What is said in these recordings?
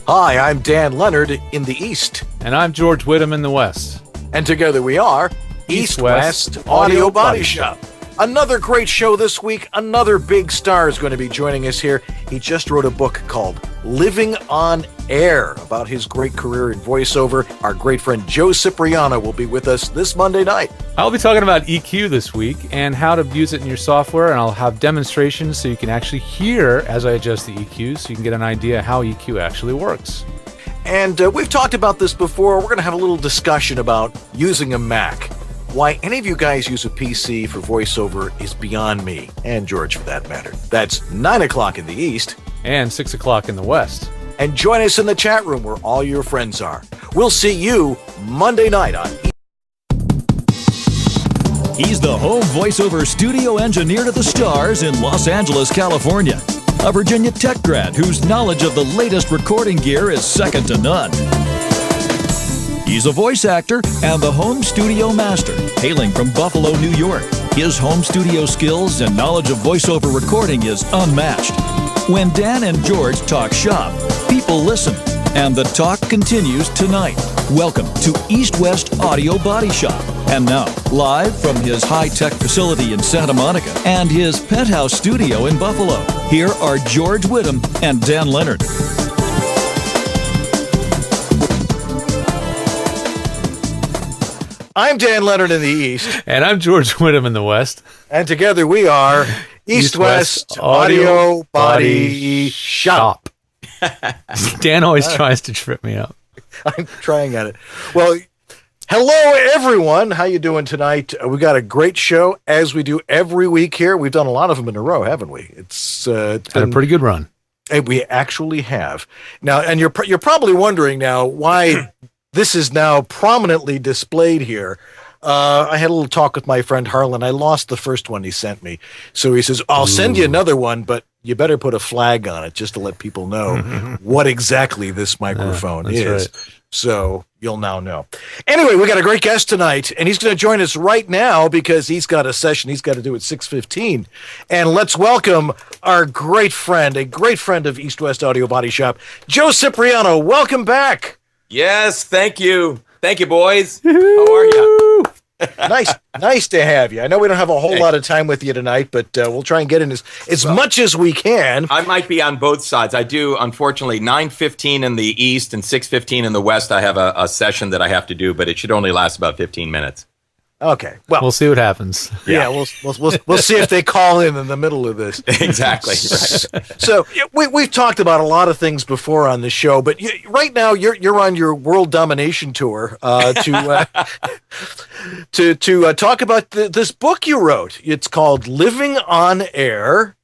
Hi, I'm Dan Leonard in the East. And I'm George Whittam in the West. And together we are East-West Audio Body Shop. Another great show this week. Another big star is going to be joining us here. He just wrote a book called Living on Air about his great career in voiceover. Our great friend Joe Cipriano will be with us this Monday night. I'll be talking about EQ this week and how to use it in your software, and I'll have demonstrations so you can actually hear as I adjust the EQ so you can get an idea how EQ actually works. And we've talked about this before. We're going to have a little discussion about using a Mac. Why any of you guys use a PC for voiceover is beyond me, and George for that matter. That's 9 o'clock in the East. And 6 o'clock in the West. And join us in the chat room where all your friends are. We'll see you Monday night on He's the home voiceover studio engineer to the stars in Los Angeles, California. A Virginia Tech grad whose knowledge of the latest recording gear is second to none. He's a voice actor and the home studio master, hailing from Buffalo, New York. His home studio skills and knowledge of voiceover recording is unmatched. When Dan and George talk shop, people listen, and the talk continues tonight. Welcome to East-West Audio Body Shop. And now, live from his high-tech facility in Santa Monica and his penthouse studio in Buffalo, here are George Whittam and Dan Leonard. I'm Dan Leonard in the East. And I'm George Whittam in the West. And together we are East-West Audio Body Shop. Dan always tries to trip me up. I'm trying at it. Well, hello, everyone. How you doing tonight? We got a great show, as we do every week here. We've done a lot of them in a row, haven't we? It's had a pretty good run. And we actually have. Now, and you're probably wondering now why this is now prominently displayed here. I had a little talk with my friend Harlan. I lost the first one he sent me. So he says, I'll send you another one, but you better put a flag on it just to let people know what exactly this microphone is. Right. So you'll now know. Anyway, we got a great guest tonight, and he's going to join us right now because he's got a session he's got to do at 6:15. And let's welcome our great friend, a great friend of East-West Audio Body Shop, Joe Cipriano. Welcome back. Yes, thank you. Thank you, boys. How are you? Nice to have you. I know we don't have a whole lot of time with you tonight, but we'll try and get in as much as we can. I might be on both sides. I do, unfortunately, 9:15 in the East and 6:15 in the West. I have a session that I have to do, but it should only last about 15 minutes. Okay. Well, we'll see what happens. Yeah, we'll see if they call in the middle of this. Exactly. Right. So we've talked about a lot of things before on the show, but right now you're on your world domination tour to talk about this book you wrote. It's called Living on Air.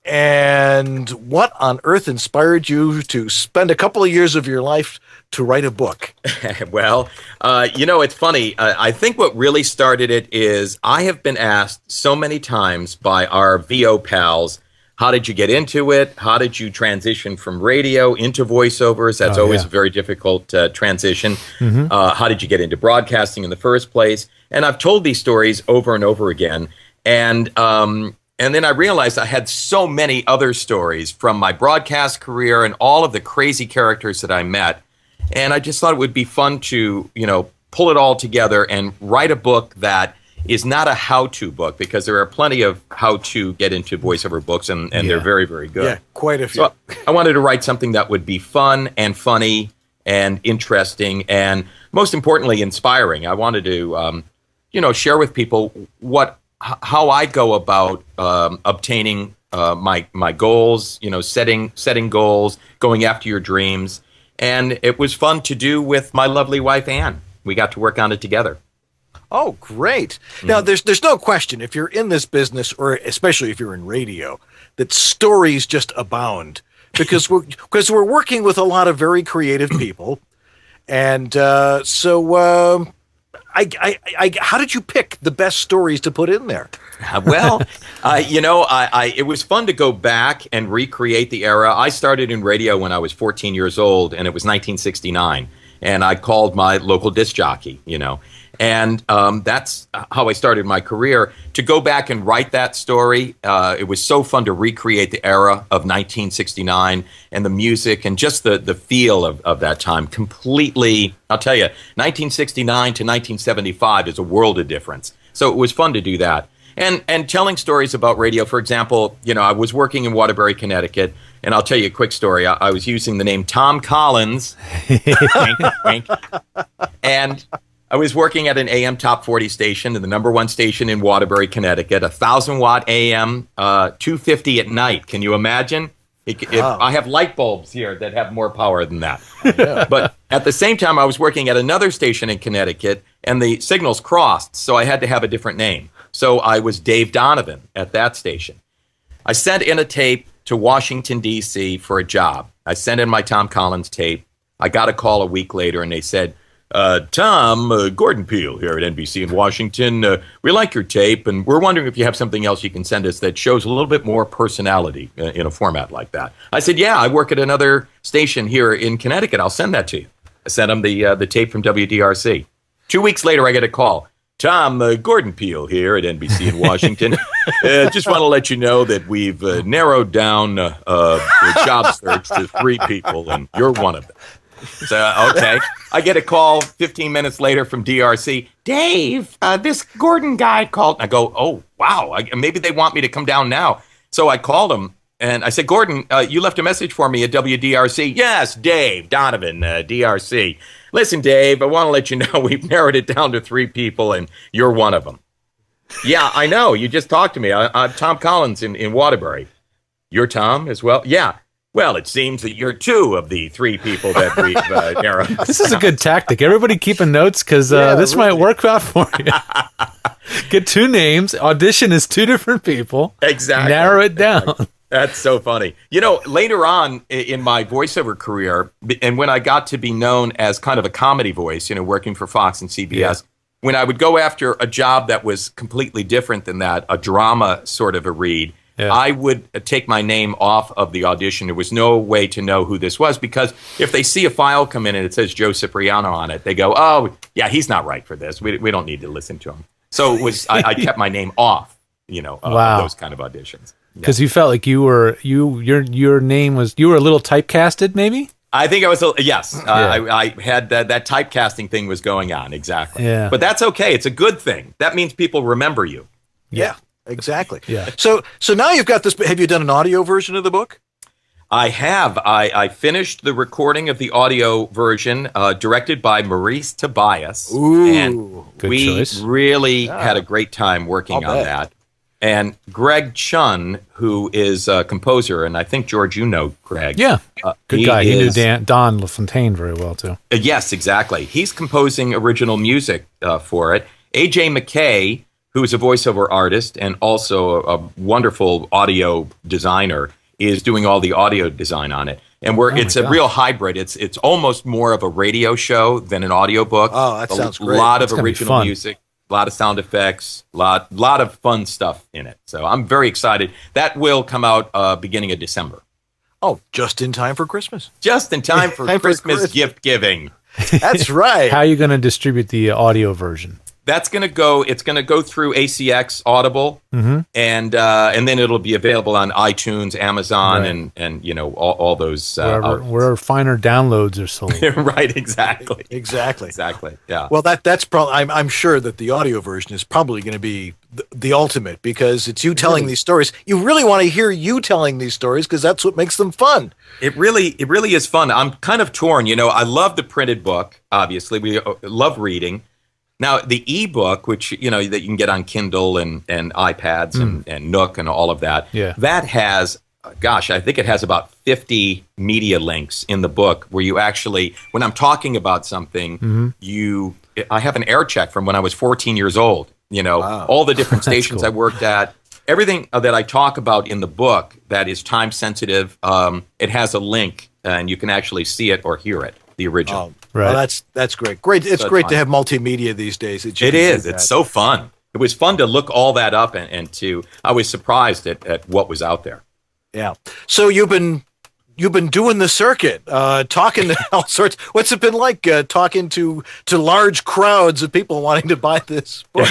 And what on earth inspired you to spend a couple of years of your life to write a book? Well, it's funny. I think what really started it is I have been asked so many times by our VO pals, how did you get into it? How did you transition from radio into voiceovers? That's always a very difficult transition. Mm-hmm. How did you get into broadcasting in the first place? And I've told these stories over and over again. And then I realized I had so many other stories from my broadcast career and all of the crazy characters that I met. And I just thought it would be fun to, pull it all together and write a book that is not a how-to book, because there are plenty of how-to get into voiceover books, and they're very, very good. Yeah, quite a few. So I wanted to write something that would be fun and funny and interesting and, most importantly, inspiring. I wanted to, share with people how I go about obtaining my goals, setting goals, going after your dreams. And it was fun to do with my lovely wife, Ann. We got to work on it together. Oh, great. Now, there's no question, if you're in this business, or especially if you're in radio, that stories just abound. Because we're working with a lot of very creative people. And so how did you pick the best stories to put in there? Well, it was fun to go back and recreate the era. I started in radio when I was 14 years old, and it was 1969. And I called my local disc jockey, And that's how I started my career. To go back and write that story, it was so fun to recreate the era of 1969 and the music and just the feel of that time. Completely, I'll tell you, 1969 to 1975 is a world of difference. So it was fun to do that. And telling stories about radio, for example, I was working in Waterbury, Connecticut, and I'll tell you a quick story. I was using the name Tom Collins, wink, wink, and I was working at an AM top 40 station, the number one station in Waterbury, Connecticut, 1,000-watt AM, 250 at night. Can you imagine? I have light bulbs here that have more power than that. Yeah. But at the same time, I was working at another station in Connecticut, and the signals crossed, so I had to have a different name. So I was Dave Donovan at that station. I sent in a tape to Washington, D.C. for a job. I sent in my Tom Collins tape. I got a call a week later, and they said, Tom, Gordon Peele here at NBC in Washington. We like your tape, and we're wondering if you have something else you can send us that shows a little bit more personality in a format like that. I said, yeah, I work at another station here in Connecticut. I'll send that to you. I sent him the tape from WDRC. 2 weeks later, I get a call. Tom, Gordon Peele here at NBC in Washington. Just want to let you know that we've narrowed down the job search to 3 people, and you're one of them. So, okay. I get a call 15 minutes later from DRC. Dave, this Gordon guy called. I go, oh, wow. Maybe they want me to come down now. So I called him, and I said, Gordon, you left a message for me at WDRC. Yes, Dave Donovan, DRC. Listen, Dave, I want to let you know we've narrowed it down to 3 people, and you're one of them. Yeah, I know. You just talked to me. I'm Tom Collins in Waterbury. You're Tom as well? Yeah. Well, it seems that you're 2 of the 3 people that we've narrowed. This is a good tactic. Everybody keeping notes because this really might work out for you. Get 2 names. Audition is 2 different people. Exactly. Narrow it down. Exactly. That's so funny. Later on in my voiceover career, and when I got to be known as kind of a comedy voice, working for Fox and CBS, when I would go after a job that was completely different than that, a drama sort of a read, I would take my name off of the audition. There was no way to know who this was because if they see a file come in and it says Joe Cipriano on it, they go, oh, yeah, he's not right for this. We don't need to listen to him. So it was I kept my name off, of those kind of auditions. Because you felt like your name was, you were a little typecasted, maybe? I think I was, yes. I had that typecasting thing was going on, exactly. Yeah. But that's okay. It's a good thing. That means people remember you. Yeah, exactly. Yeah. So now you've got this, have you done an audio version of the book? I have. I finished the recording of the audio version, directed by Maurice Tobias. Ooh, and good we choice. really had a great time working on that. And Greg Chun, who is a composer, and I think, George, you know Greg. Yeah, good guy. He knew Don LaFontaine very well, too. Yes, exactly. He's composing original music for it. A.J. McKay, who is a voiceover artist and also a wonderful audio designer, is doing all the audio design on it. And it's a real hybrid. It's almost more of a radio show than an audiobook. Oh, that sounds great. A lot of original music. A lot of sound effects, lot of fun stuff in it. So I'm very excited. That will come out beginning of December. Oh, just in time for Christmas. Just in time for Christmas gift giving. That's right. How are you going to distribute the audio version? It's going to go through ACX Audible, and then it'll be available on iTunes, Amazon, and all those where finer downloads are sold. Right, exactly. Yeah. Well, that's probably. I'm sure that the audio version is probably going to be the ultimate because it's you telling these stories. You really want to hear you telling these stories because that's what makes them fun. It really is fun. I'm kind of torn. I love the printed book. Obviously, we love reading. Now, the ebook, which, that you can get on Kindle and iPads and Nook and all of that, that has, I think it has about 50 media links in the book where you actually, when I'm talking about something, I have an air check from when I was 14 years old, all the different stations I worked at, everything that I talk about in the book that is time sensitive, it has a link and you can actually see it or hear it, the original. Right. Well, that's great. It's great to have multimedia these days. It is. It's so fun. It was fun to look all that up and I was surprised at what was out there. Yeah. So you've been you've been doing the circuit, talking to all sorts. What's it been like talking to large crowds of people wanting to buy this book?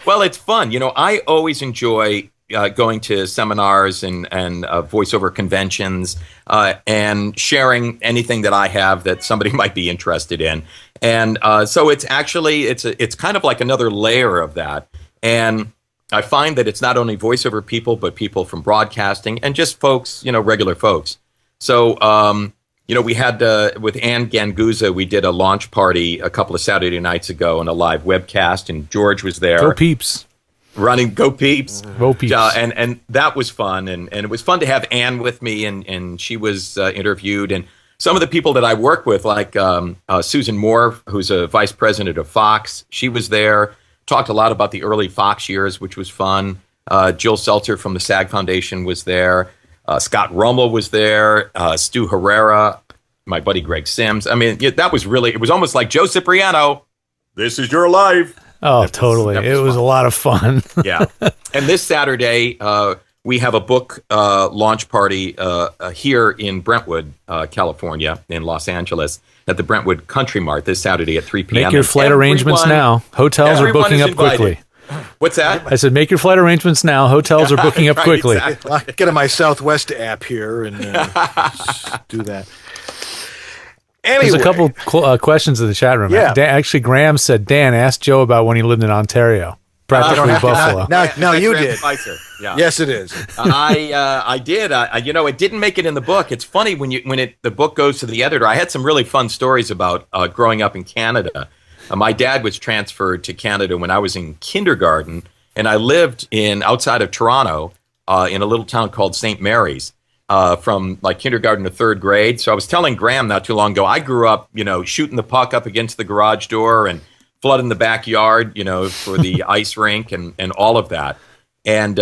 Well, it's fun. I always enjoy going to seminars and voiceover conventions and sharing anything that I have that somebody might be interested in. And so it's actually it's kind of like another layer of that. And I find that it's not only voiceover people, but people from broadcasting and just folks, regular folks. So, we had with Ann Ganguza, we did a launch party a couple of Saturday nights ago and a live webcast, and George was there. Go Peeps. Go Peeps. Go Peeps. And that was fun. And it was fun to have Ann with me, and she was interviewed. And some of the people that I work with, like Susan Moore, who's a vice president of Fox, she was there. Talked a lot about the early Fox years, which was fun. Jill Seltzer from the SAG Foundation was there. Scott Rommel was there. Stu Herrera, my buddy Greg Sims. I mean, that was really, it was almost like Joe Cipriano. This is your life. Oh, totally. It was a lot of fun. Yeah. And this Saturday, we have a book launch party here in Brentwood, California, in Los Angeles, at the Brentwood Country Mart this Saturday at 3 p.m. Make your flight arrangements now. Hotels are booking up quickly. What's that? I said, make your flight arrangements now. Hotels are booking up quickly. Exactly. I'll get on my Southwest app here and do that. Anyway. There's a couple questions in the chat room. Yeah. Actually, Graham said, Dan, ask Joe about when he lived in Ontario. Practically Buffalo. No, you did. Yeah. Yes, it is. I did. It didn't make it in the book. It's funny when the book goes to the editor. I had some really fun stories about growing up in Canada. My dad was transferred to Canada when I was in kindergarten, and I lived outside of Toronto in a little town called St. Mary's from like kindergarten to third grade. So I was telling Graham not too long ago, I grew up, shooting the puck up against the garage door and flooding the backyard, for the ice rink and all of that. And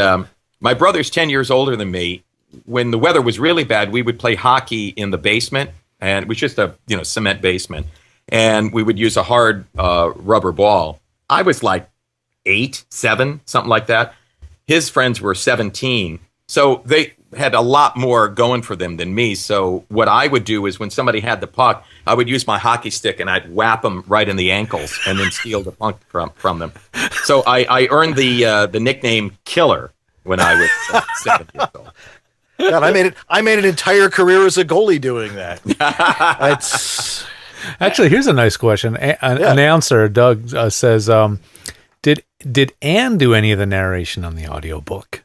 my brother's 10 years older than me. When the weather was really bad, we would play hockey in the basement, and it was just a cement basement. And we would use a hard rubber ball. I was like 8, 7, something like that. His friends were 17. So they had a lot more going for them than me. So what I would do is when somebody had the puck, I would use my hockey stick and I'd whap them right in the ankles and then steal the puck from them. So I earned the nickname Killer when I was 7 years old. God, I made an entire career as a goalie doing that. Actually, here's a nice question. Announcer Doug says, "Did Anne do any of the narration on the audiobook?"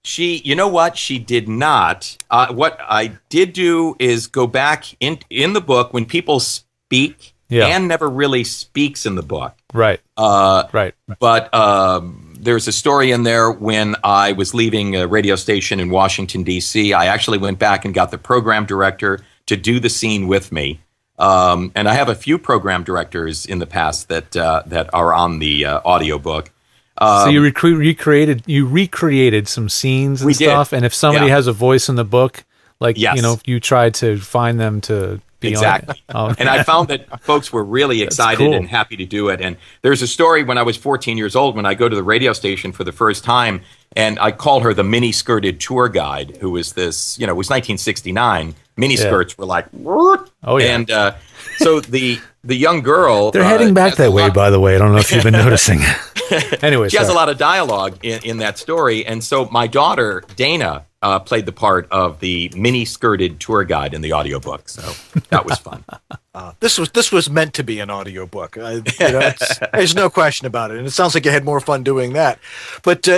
She, you know what? She did not. What I did do is go back in the book when people speak. Yeah. Anne never really speaks in the book. Right. Right. But there's a story in there when I was leaving a radio station in Washington, D.C. I actually went back and got the program director to do the scene with me. And I have a few program directors in the past that are on the audiobook. So you recreated some scenes and stuff, and if somebody has a voice in the book, like you tried to find them to be exactly. On it. And I found that folks were really excited and happy to do it. And there's a story when I was 14 years old when I go to the radio station for the first time, and I call her the mini-skirted tour guide, who was this, it was 1969. Mini-skirts were like, what? Oh yeah. And so the young girl, they're heading back that way, by the way. I don't know if you've been noticing. Anyway, she has a lot of dialogue in that story, and so my daughter Dana played the part of the mini-skirted tour guide in the audiobook. So that was fun. This was meant to be an audiobook. There's no question about it, and it sounds like you had more fun doing that. But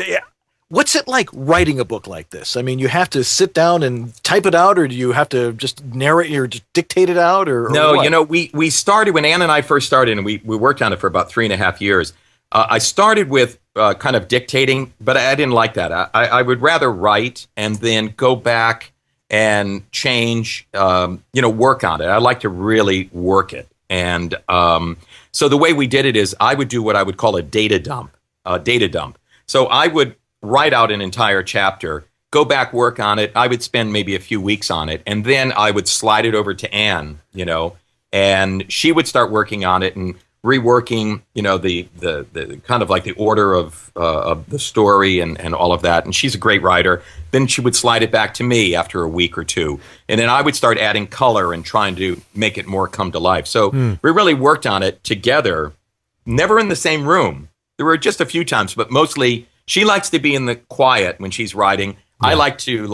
what's it like writing a book like this? I mean, you have to sit down and type it out, or do you have to just narrate or just dictate it out? Or no, what? We started when Ann and I first started, and we worked on it for about 3.5 years. I started with kind of dictating, but I didn't like that. I would rather write and then go back and change, work on it. I like to really work it. And so the way we did it is I would do what I would call a data dump. So I would write out an entire chapter, go back, work on it. I would spend maybe a few weeks on it, and then I would slide it over to Ann, and she would start working on it and reworking, the kind of like the order of the story and all of that. And she's a great writer. Then she would slide it back to me after a week or two. And then I would start adding color and trying to make it more come to life. So we really worked on it together, never in the same room. There were just a few times, but mostly she likes to be in the quiet when she's writing. Yeah. I like to,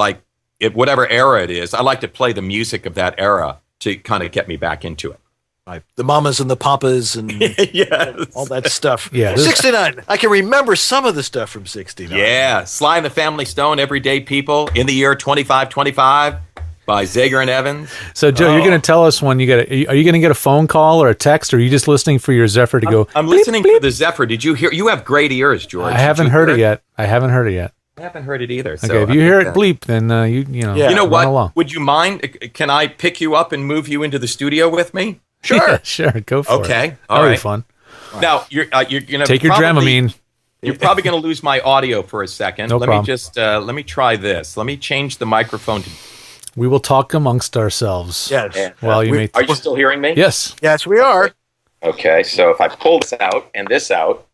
whatever era it is, I like to play the music of that era to kind of get me back into it. Right. The mamas and the papas and yes. all that stuff. Yeah, 69. I can remember some of the stuff from 69. Yeah. Sly and the Family Stone, Everyday People, In the Year 2525 by Zager and Evans. So, Joe, you're going to tell us when you get are you going to get a phone call or a text, or are you just listening for your Zephyr to go? I'm listening for the Zephyr. Did you hear? You have great ears, George. I haven't heard it yet. I haven't heard it yet. I haven't heard it either. Okay, if you hear it bleep, then you know. You know what? Along. Would you mind? Can I pick you up and move you into the studio with me? Sure, yeah, sure. Go for it. Okay, all right. Be Fun. Now you're take your Dramamine. You're probably going to lose my audio for a second. No problem. Me just let me try this. Let me change the microphone to. We will talk amongst ourselves. Yes. While you may. Are you still hearing me? Yes. Yes, we are. Okay, so if I pull this out and this out,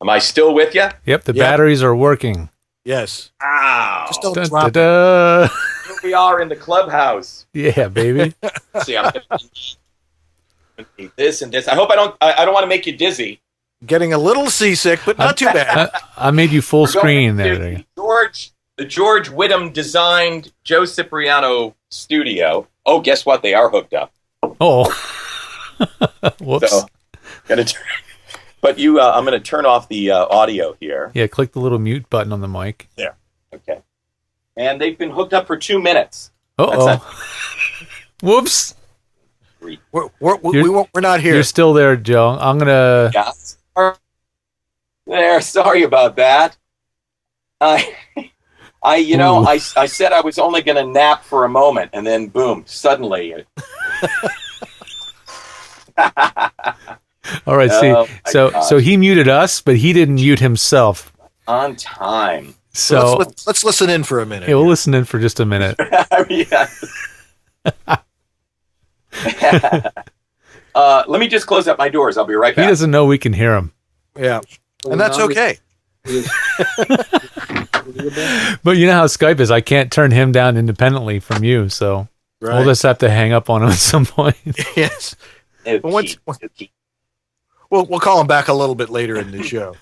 am I still with you? Yep. The batteries are working. Yes. Ow! Just don't Dun, drop da, da. Here we are in the clubhouse. Yeah, baby. See, I'm going to need this and this. I hope I don't want to make you dizzy. Getting a little seasick, but not too bad. I made you full screen there. The George Whittam designed Joe Cipriano studio. Oh, guess what? They are hooked up. Oh. Whoops. So, but I'm going to turn off the audio here. Yeah, click the little mute button on the mic. There. Okay. And they've been hooked up for 2 minutes. Uh-oh. Whoops. We're not here. You're still there, Joe. I'm going to... Yeah. There, sorry about that. I said I was only going to nap for a moment, and then boom, suddenly. All right, so he muted us, but he didn't mute himself. On time. So let's listen in for a minute. Yeah, we'll listen in for just a minute. Let me just close up my doors. I'll be right back. He doesn't know we can hear him. Yeah, and that's okay. But you know how Skype is. I can't turn him down independently from you, so we'll just have to hang up on him at some point. Yes. We'll call him back a little bit later in the show.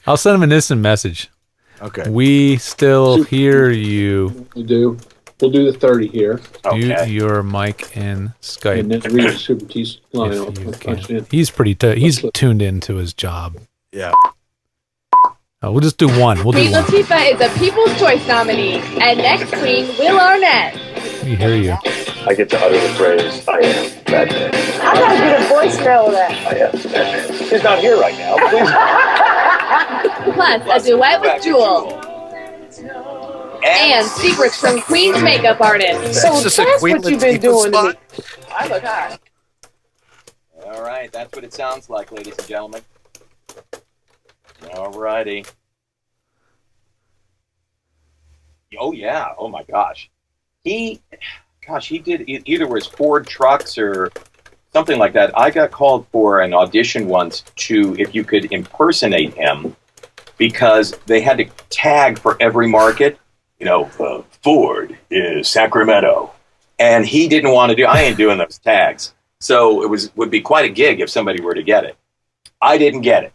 I'll send him an instant message. Okay. We still hear you. We do. We'll do the 30 here. Mute your mic in Skype. And then read the Super T's line. He's he's tuned into his job. Yeah. We'll just do one. Queen Latifah is a People's Choice nominee, and next Queen, Will Arnett. We hear you. I get to utter the phrase, I am Batman. I gotta get a voicemail of that. I am Batman. He's not here right now. Please. Plus, a duet with Jewel. And secrets from Queen's makeup artist. So that's what you've been doing to me. I look hot. All right, that's what it sounds like, ladies and gentlemen. All righty. Oh, yeah. Oh, my gosh. He did either was Ford Trucks or something like that. I got called for an audition once if you could impersonate him, because they had to tag for every market. Ford is Sacramento. And he didn't want to I ain't doing those tags. So it would be quite a gig if somebody were to get it. I didn't get it.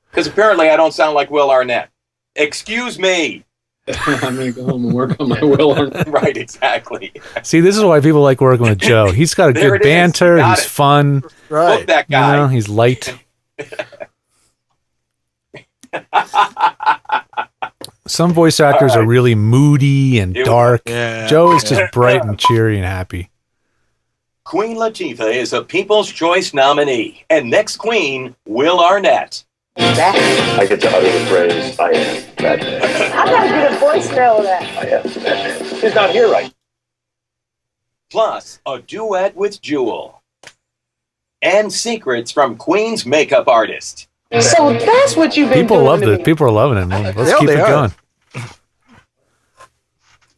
Because apparently I don't sound like Will Arnett. Excuse me. I'm going to go home and work on my Will Arnett. Right, exactly. See, this is why people like working with Joe. He's got a good banter. He's fun. Right. Book that guy. He's light. Some voice actors are really moody and dark. Yeah. Joe is just bright and cheery and happy. Queen Latifah is a People's Choice nominee. And next Queen, Will Arnett. I get to utter the phrase, I am Batman. I gotta get a voicemail of that. I am Batman. He's not here right. Plus, a duet with Jewel. And secrets from Queen's makeup artist. So that's what you've been People doing love to it. me. People are loving it. Let's Yeah, keep they it are. going.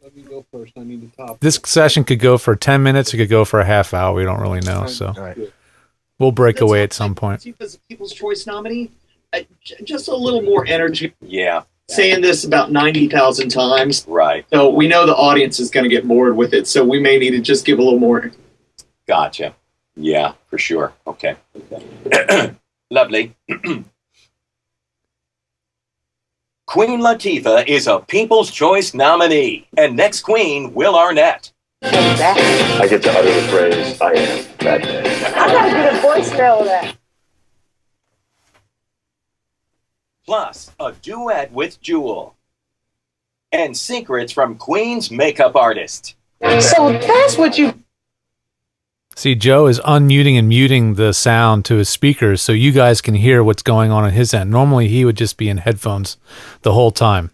Let me go first. I need to top. This session could go for 10 minutes. It could go for a half hour. We don't really know. So All right. We'll break away at some point. As a People's Choice nominee, just a little more energy. Yeah. Saying this about 90,000 times. Right. So we know the audience is going to get bored with it. So we may need to just give a little more. Gotcha. Yeah, for sure. Okay. Lovely. Queen Latifah is a People's Choice nominee, and next queen, Will Arnett. I get to utter the phrase, I am that man. I gotta get a voicemail of that. Plus, a duet with Jewel. And secrets from Queen's makeup artist. So that's what you... See, Joe is unmuting and muting the sound to his speakers so you guys can hear what's going on his end. Normally, he would just be in headphones the whole time.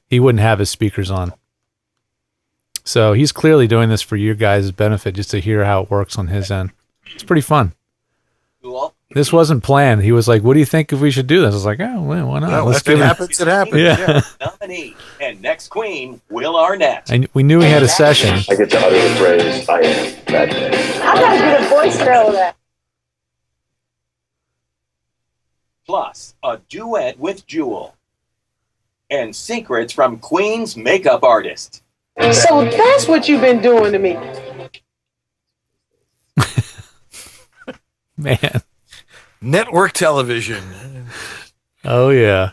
He wouldn't have his speakers on. So he's clearly doing this for your guys' benefit, just to hear how it works on his end. It's pretty fun. Cool. This wasn't planned. He was like, what do you think if we should do this? I was like, oh, well, why not? No, Let's if it happens, it happens. Yeah. Nominee and next queen, Will Arnett. And we knew he had a session. I get to utter the phrase, I am that man. I gotta get a voicemail of that. Plus, a duet with Jewel. And secrets from Queen's makeup artist. So that's what you've been doing to me. Man. Network television. Oh, yeah.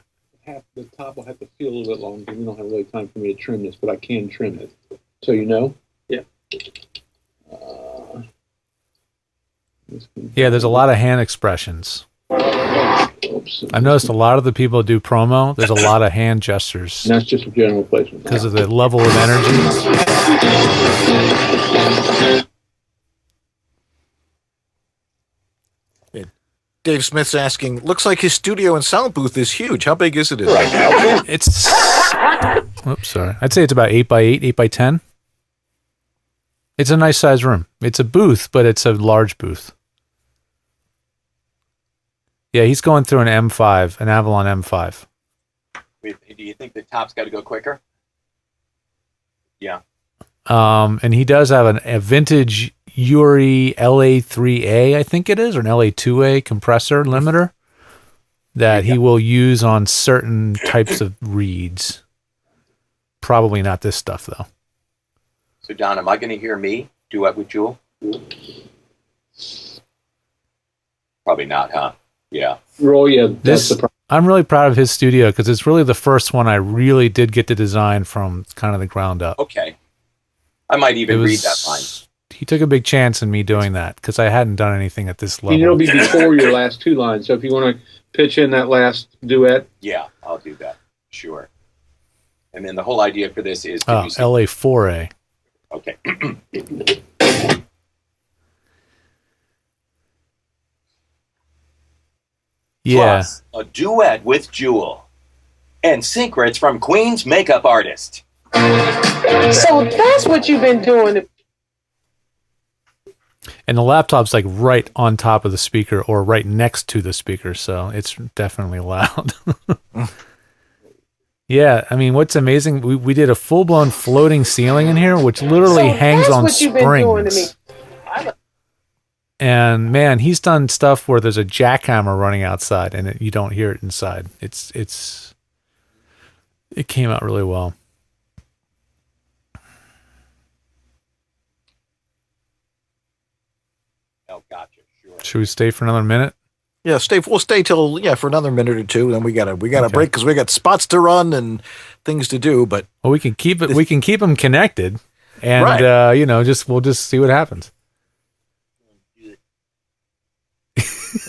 The top will have to feel a little bit longer. We don't have really time for me to trim this, but I can trim it. So you know? Yeah. Yeah, there's a lot of hand expressions. Oops. I've noticed a lot of the people who do promo, there's a lot of hand gestures And that's just a general placement. because of the level of energy. Dave Smith's asking, looks like his studio and sound booth is huge. How big is it? Right now. It's, oops, sorry. I'd say it's about 8x8, 8x10. It's a nice size room. It's a booth, but it's a large booth. Yeah, he's going through an M5, an Avalon M5. Wait, do you think the top's got to go quicker? Yeah. And he does have a vintage Uri LA3A, I think it is, or an LA2A compressor limiter that he will use on certain types of reeds. Probably not this stuff, though. So, John, am I going to hear me duet with Jewel? Probably not, huh? Yeah. Roll, yeah. That's the problem. I'm really proud of his studio because it's really the first one I really did get to design from kind of the ground up. Okay. I might even read that line. He took a big chance in me doing that because I hadn't done anything at this level. And it'll be before your last two lines. So if you want to pitch in that last duet. Yeah, I'll do that. Sure. And then the whole idea for this is... LA4A. Okay. Yeah. Plus, a duet with Jewel. And secrets from Queen's makeup artist. So that's what you've been doing. And the laptop's like right on top of the speaker or right next to the speaker, so it's definitely loud. Yeah, I mean, what's amazing, we did a full-blown floating ceiling in here, which literally hangs on springs. And man, he's done stuff where there's a jackhammer running outside and you don't hear it inside. It came out really well. Oh, gotcha. Sure. Should we stay for another minute? Yeah, we'll stay till for another minute or two. Then we gotta break because we got spots to run and things to do. But well, we can keep it. We can keep them connected, and right. we'll just see what happens.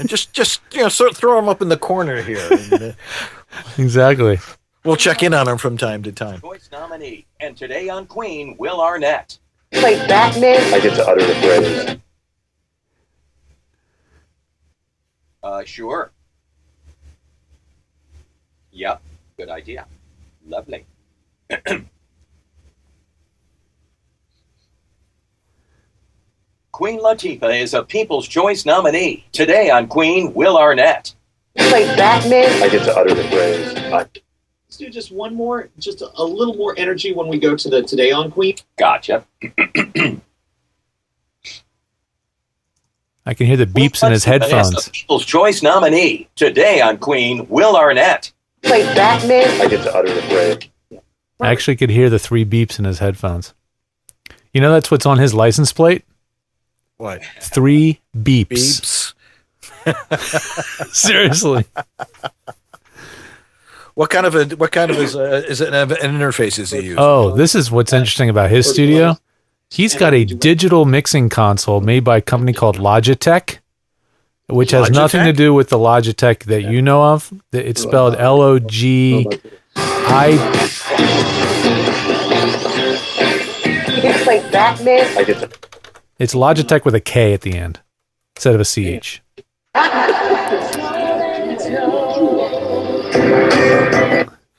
And just sort of throw them up in the corner here. And, exactly. We'll check in on them from time to time. Choice nominee, and today on Queen, Will Arnett. Play Batman. I get to utter the phrase. Sure. Yep, good idea. Lovely. Queen Latifah is a People's Choice nominee. Today on Queen, Will Arnett. Play Batman. I get to utter the phrase. Let's do just one more, just a little more energy when we go to the Today on Queen. Gotcha. I can hear the beeps in his headphones. People's Choice nominee today on Queen, Will Arnett. Play Batman. I get to utter the phrase. I actually could hear the 3 beeps in his headphones. You know that's what's on his license plate? What? 3 beeps. Seriously. What kind of is it an interface is he using? Oh, this is what's interesting about his studio. He's got a digital mixing console made by a company called Logitech, which has nothing to do with the Logitech that you know of. It's spelled Logitech. You get to play Batman. It's Logitech with a K at the end instead of a CH.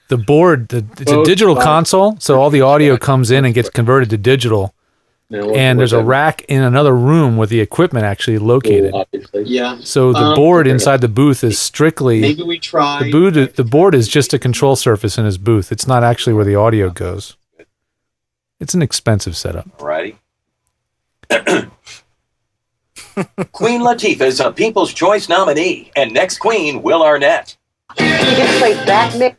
The board, it's a digital console, so all the audio comes in and gets converted to digital. And there's a rack in another room where the equipment actually located. Yeah. So the board inside the booth is strictly Maybe we try. the board is just a control surface in his booth. It's not actually where the audio goes. It's an expensive setup. Alrighty. Queen Latifah's a People's Choice nominee, and next Queen, Will Arnett. You get to play Batman.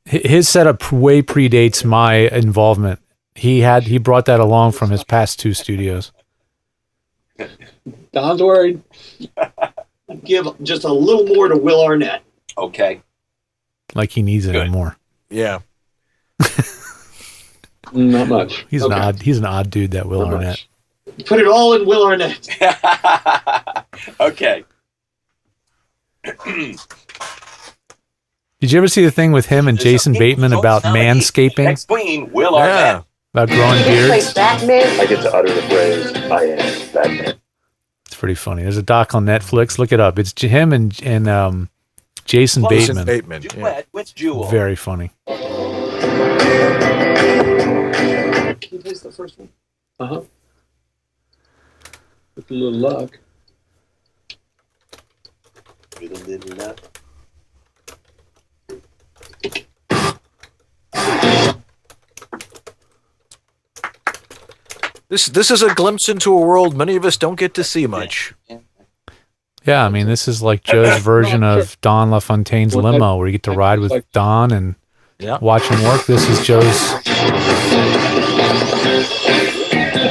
His setup way predates my involvement. He brought that along from his past 2 studios. Don's worried. Give just a little more to Will Arnett. Okay. Like he needs it anymore. Yeah. Not much. He's an odd dude, that Will Arnett. Put it all in Will Arnett. Okay. Did you ever see the thing with him and Jason Bateman about manscaping? Next Queen, Will Arnett. About growing beards? Batman. I get to utter the phrase, I am Batman. It's pretty funny. There's a doc on Netflix. Look it up. It's him and Jason Bateman. Duet with Jewel. Very funny. Can you place the first one? Uh-huh. With a little luck. With a little luck. This is a glimpse into a world many of us don't get to see much. Yeah, I mean, this is like Joe's version of Don LaFontaine's limo, where you get to ride with Don and watch him work. This is Joe's. You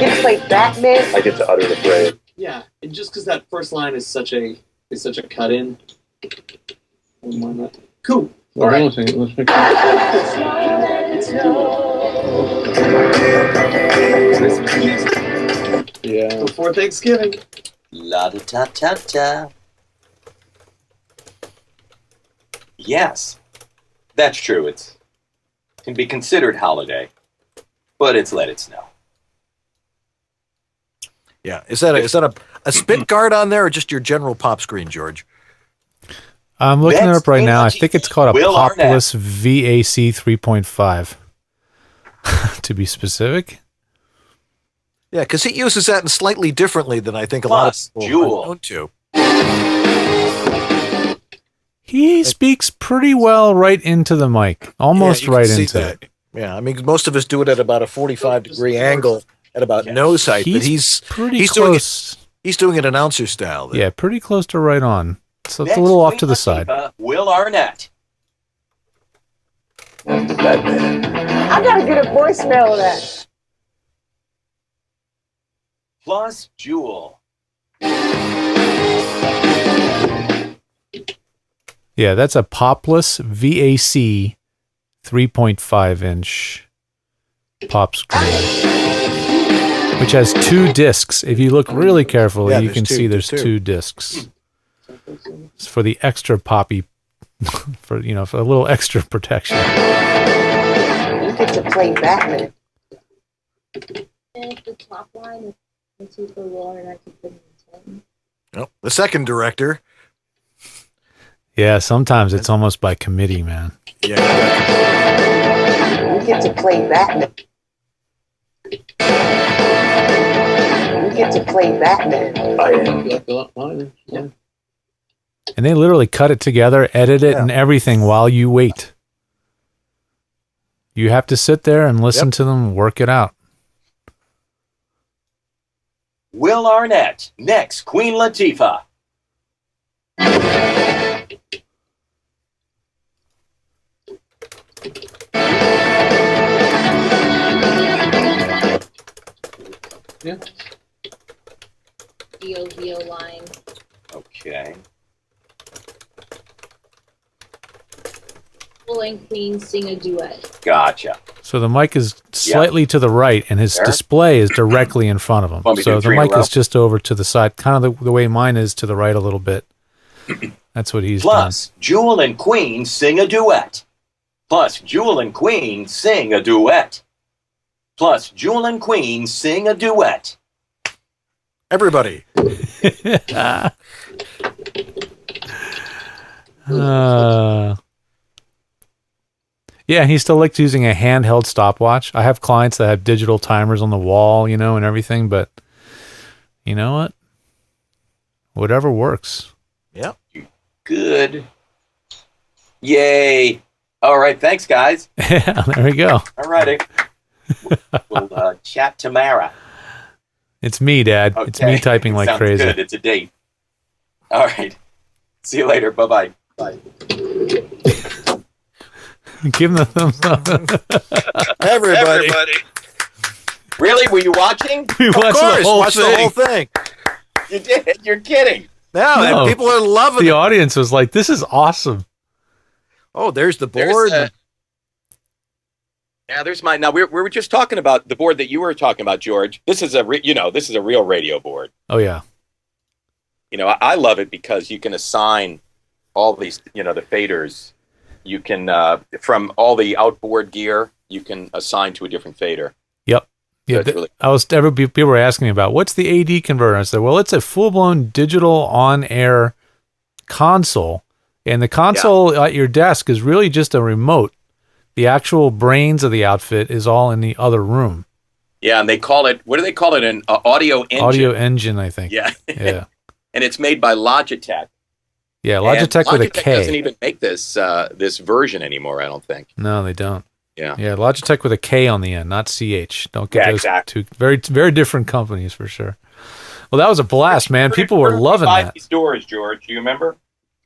get to play Batman. I get to utter the phrase. Yeah, and just because that first line is such a cut in. Cool. Well, all right. Let's make Yeah. Before Thanksgiving. La da ta ta ta. Yes, that's true. It can be considered holiday, but it's Let It Snow. Yeah. Is that a spit guard on there or just your general pop screen, George? I'm looking it up right now. I think it's called a Populous VAC 3.5, to be specific. Yeah, because he uses that slightly differently than I think a lot of people are known to. He speaks pretty well right into the mic, almost right into it. Yeah, I mean, most of us do it at about a 45-degree angle at about nose height, but he's close. He's doing it announcer style. Yeah, pretty close to right on. So it's a little off to the side. Will Arnett. I gotta get a voicemail of that. Plus Jewel. Yeah, that's a Populous VAC 3.5-inch pop screen, which has 2 discs. If you look really carefully, you can see there's 2 discs. It's for the extra poppy, for a little extra protection. You get to play Batman. And the top line is for Will Arnett to put in 10. Oh, the second director. Yeah, sometimes it's almost by committee, man. Yeah. You get to play Batman. You get to play Batman. I am. Yeah. And they literally cut it together, edit it, and everything while you wait. You have to sit there and listen to them work it out. Will Arnett. Next, Queen Latifah. Yeah. VO line. Okay. Will and Queen sing a duet. Gotcha. So the mic is slightly to the right, and his display is directly in front of him. So the mic is just over to the side, kind of the way mine is to the right a little bit. That's what he's done. Plus, Jewel and Queen sing a duet. Plus, Jewel and Queen sing a duet. Plus, Jewel and Queen sing a duet. Everybody. Yeah, he still likes using a handheld stopwatch. I have clients that have digital timers on the wall, and everything, but you know what? Whatever works. Yep. Good. Yay. All right, thanks, guys. Yeah, there we go. All righty. We'll chat tomorrow. It's me, Dad. Okay. It's me typing like Sounds crazy. Good. It's a date. All right. See you later. Bye-bye. Bye. Give him the thumbs up. Everybody. Really? Were you watching? We watched the whole thing. You did? You're kidding. No, and people are loving it. The audience was like, this is awesome. Oh, there's the board. There's mine. Now, we were just talking about the board that you were talking about, George. This is this is a real radio board. Oh, yeah. I love it because you can assign all these, the faders. You can, from all the outboard gear, you can assign to a different fader. Yep. Yeah, people were asking me about what's the AD converter. I said, well, it's a full-blown digital on-air console, and the console at your desk is really just a remote. The actual brains of the outfit is all in the other room. Yeah, and they call it, what do they call it? An audio engine. Audio engine, I think. Yeah. Yeah. And it's made by Logitech. Yeah, Logitech with a K. Doesn't even make this version anymore, I don't think. No, they don't. Yeah. Yeah, Logitech with a K on the end, not CH. Don't get those two very, very different companies for sure. Well, that was a blast, man. People were loving that. These doors, George, do you remember?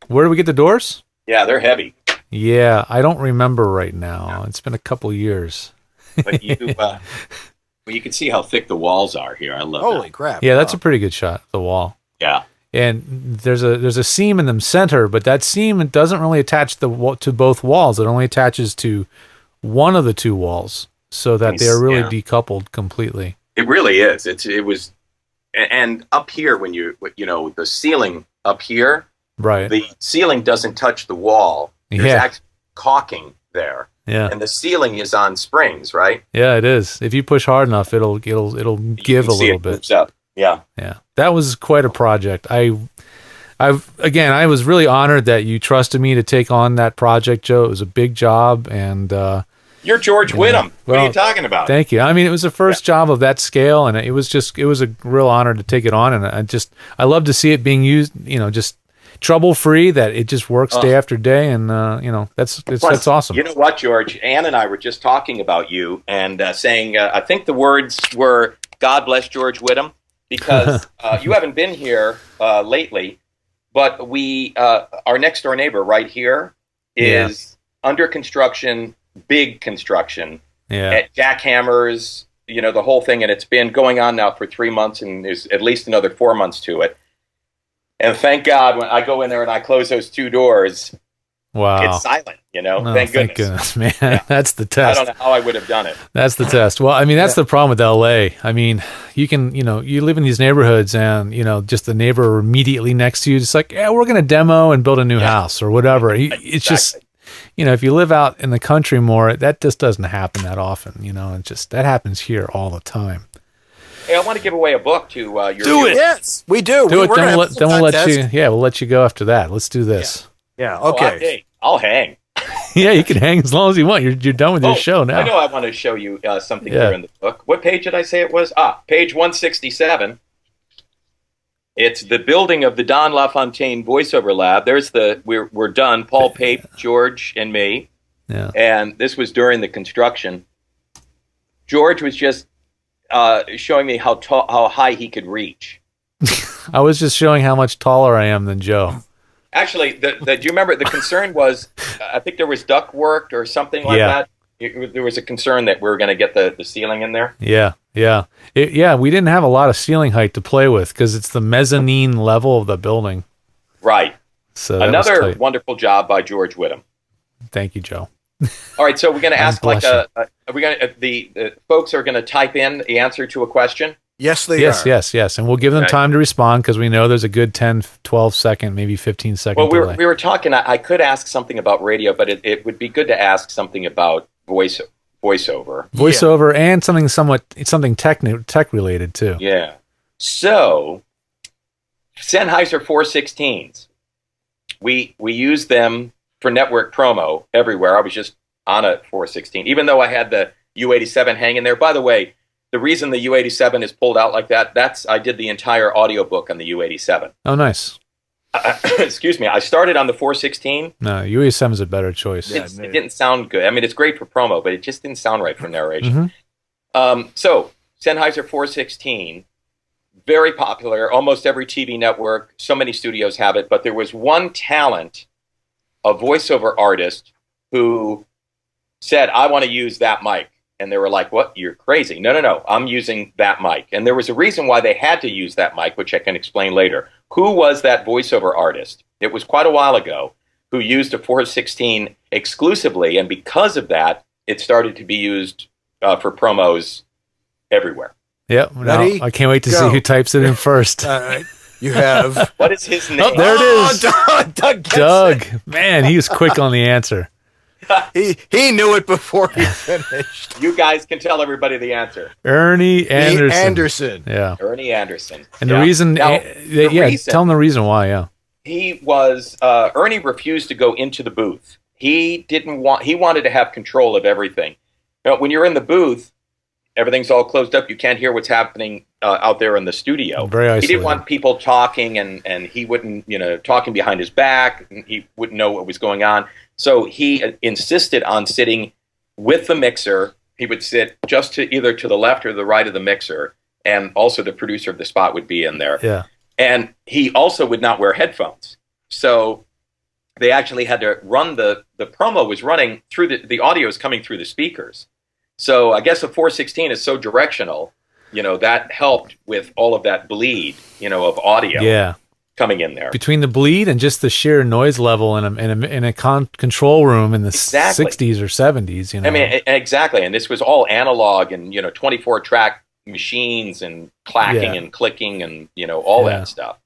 Where do we get the doors? Yeah, they're heavy. Yeah, I don't remember right now. It's been a couple years. But you can see how thick the walls are here. I love Holy crap. Yeah, that's a pretty good shot, the wall. Yeah. And there's a seam in the center, but that seam doesn't really attach to both walls. It only attaches to one of the two walls, so that they're really decoupled completely. It really is. It was, and up here when the ceiling up here, right? The ceiling doesn't touch the wall. There's actually caulking there. Yeah. And the ceiling is on springs, right? Yeah, it is. If you push hard enough, it'll give a little bit. Moves up. Yeah. Yeah. That was quite a project. I was really honored that you trusted me to take on that project, Joe. It was a big job, and you're George Whittam. What are you talking about? Thank you. I mean, it was the first job of that scale, and it was a real honor to take it on, and I love to see it being used, just trouble-free, that it just works day after day, and that's awesome. You know what, George? Ann and I were just talking about you and saying, I think the words were, God bless George Whittam, because you haven't been here lately, but our next door neighbor right here is under construction, big construction, at jackhammers, the whole thing, and it's been going on now for 3 months, and there's at least another 4 months to it. And thank God when I go in there and I close those two doors, it's silent, thank goodness, man. Yeah. That's the test. I don't know how I would have done it. That's the test. Well, I mean, that's the problem with LA. I mean, you can, you live in these neighborhoods and, just the neighbor immediately next to you, just like, we're going to demo and build a new house or whatever. It's just, if you live out in the country more, that just doesn't happen that often, It's just, that happens here all the time. Hey, I want to give away a book to your viewers. Yes, we do. Do it. Then we'll let you. Yeah, we'll let you go after that. Let's do this. Yeah. Okay. I'll hang. Yeah, you can hang as long as you want. You're done with your show now. I know. I want to show you something here in the book. What page did I say it was? Page 167. It's the building of the Don LaFontaine voiceover lab. There's we're done. Paul Pape, George, and me. Yeah. And this was during the construction. George was just showing me how high he could reach. I was just showing how much taller I am than Joe. Actually, do you remember the concern was, I think there was ductwork or something like that. There was a concern that we were going to get the ceiling in there. Yeah. We didn't have a lot of ceiling height to play with because it's the mezzanine level of the building. Right. So another wonderful job by George Whittam. Thank you, Joe. All right, so we're going to ask the folks are going to type in the answer to a question. Yes, they are. Yes. And we'll give them time to respond because we know there's a good 10, 12 second, maybe 15 second delay. We were talking, I could ask something about radio, but it would be good to ask something about voiceover. Voiceover and something tech related too. Yeah. So, Sennheiser 416s. We use them for network promo everywhere. I was just on a 416, even though I had the U87 hanging there. By the way, the reason the U87 is pulled out like that, I did the entire audiobook on the U87. Oh, nice. Excuse me. I started on the 416. No, U87 is a better choice. It didn't sound good. I mean, it's great for promo, but it just didn't sound right for narration. So, Sennheiser 416, very popular. Almost every TV network, so many studios have it. But there was one talent, a voiceover artist, who said, I want to use that mic. And they were like, what? You're crazy. No. I'm using that mic. And there was a reason why they had to use that mic, which I can explain later. Who was that voiceover artist? It was quite a while ago who used a 416 exclusively. And because of that, it started to be used for promos everywhere. Yep. I can't wait to see who types it in first. You have. What is his name? Oh, there it is. Doug. Man, he was quick on the answer. He knew it before he finished. You guys can tell everybody the answer. Ernie Anderson. Yeah. Ernie Anderson. And the reason, tell him the reason why, He was, Ernie refused to go into the booth. He wanted to have control of everything. Now, when you're in the booth, everything's all closed up. You can't hear what's happening out there in the studio. Very isolated. He didn't want people talking and he wouldn't, talking behind his back. And he wouldn't know what was going on. So he insisted on sitting with the mixer. He would sit just either to the left or the right of the mixer. And also the producer of the spot would be in there. Yeah. And he also would not wear headphones. So they actually had to run the promo was running through the audio is coming through the speakers. So I guess a 416 is so directional, that helped with all of that bleed, of audio. Yeah. Coming in there between the bleed and just the sheer noise level in a control room in the 60s or 70s. I mean, exactly. And this was all analog and 24 track machines and clacking and clicking and all that stuff.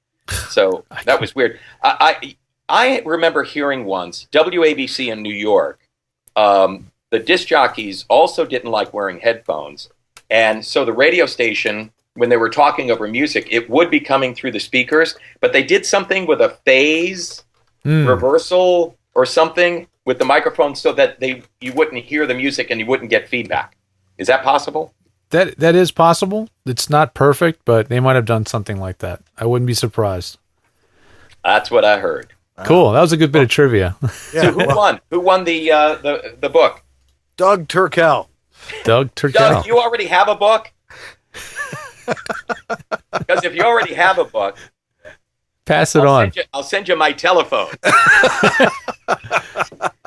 So that was weird. I remember hearing once WABC in New York. The disc jockeys also didn't like wearing headphones, and so the radio station, when they were talking over music, it would be coming through the speakers, but they did something with a phase reversal or something with the microphone so that you wouldn't hear the music and you wouldn't get feedback. Is that possible? That is possible. It's not perfect, but they might have done something like that. I wouldn't be surprised. That's what I heard. Cool. That was a good bit of trivia. Yeah, so who won? Who won the book? Doug Turkel. Doug, you already have a book? Because if you already have a book, pass it on. I'll send you my telephone.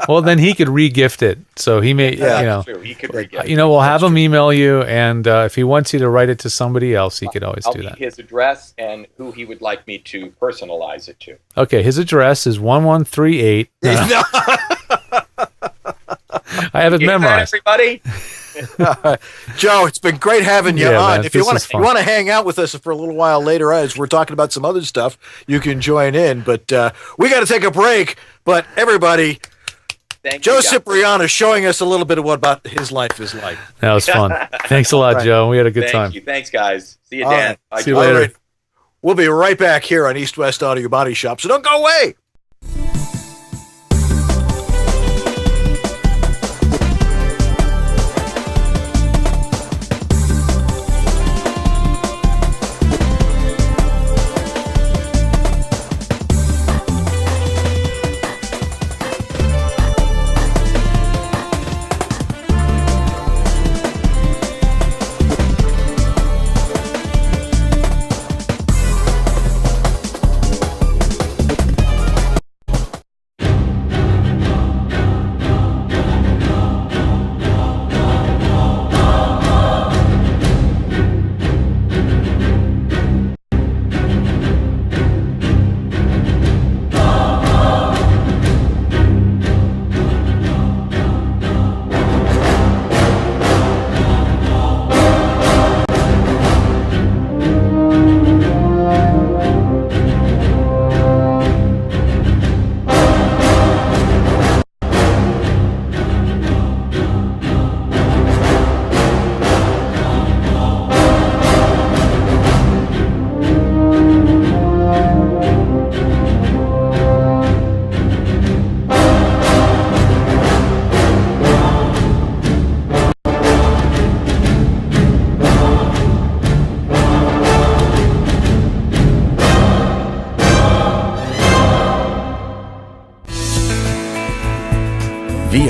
Well, then he could re-gift it. So he may, true. He could re-gift it. We'll have him email you, and if he wants you to write it to somebody else, he could always do that. His address and who he would like me to personalize it to. Okay, his address is 1138. No. I have it memorized. Everybody. Joe, it's been great having you on. Man, if you want to hang out with us for a little while later as we're talking about some other stuff, you can join in. But we got to take a break. But everybody, Joe Cipriano showing us a little bit of what about his life is like. That was fun. Thanks a lot, Joe. We had a good time. Thank you. Thanks, guys. See you, Dan. Right. See you later. Right. We'll be right back here on East West Audio Body Shop, so don't go away.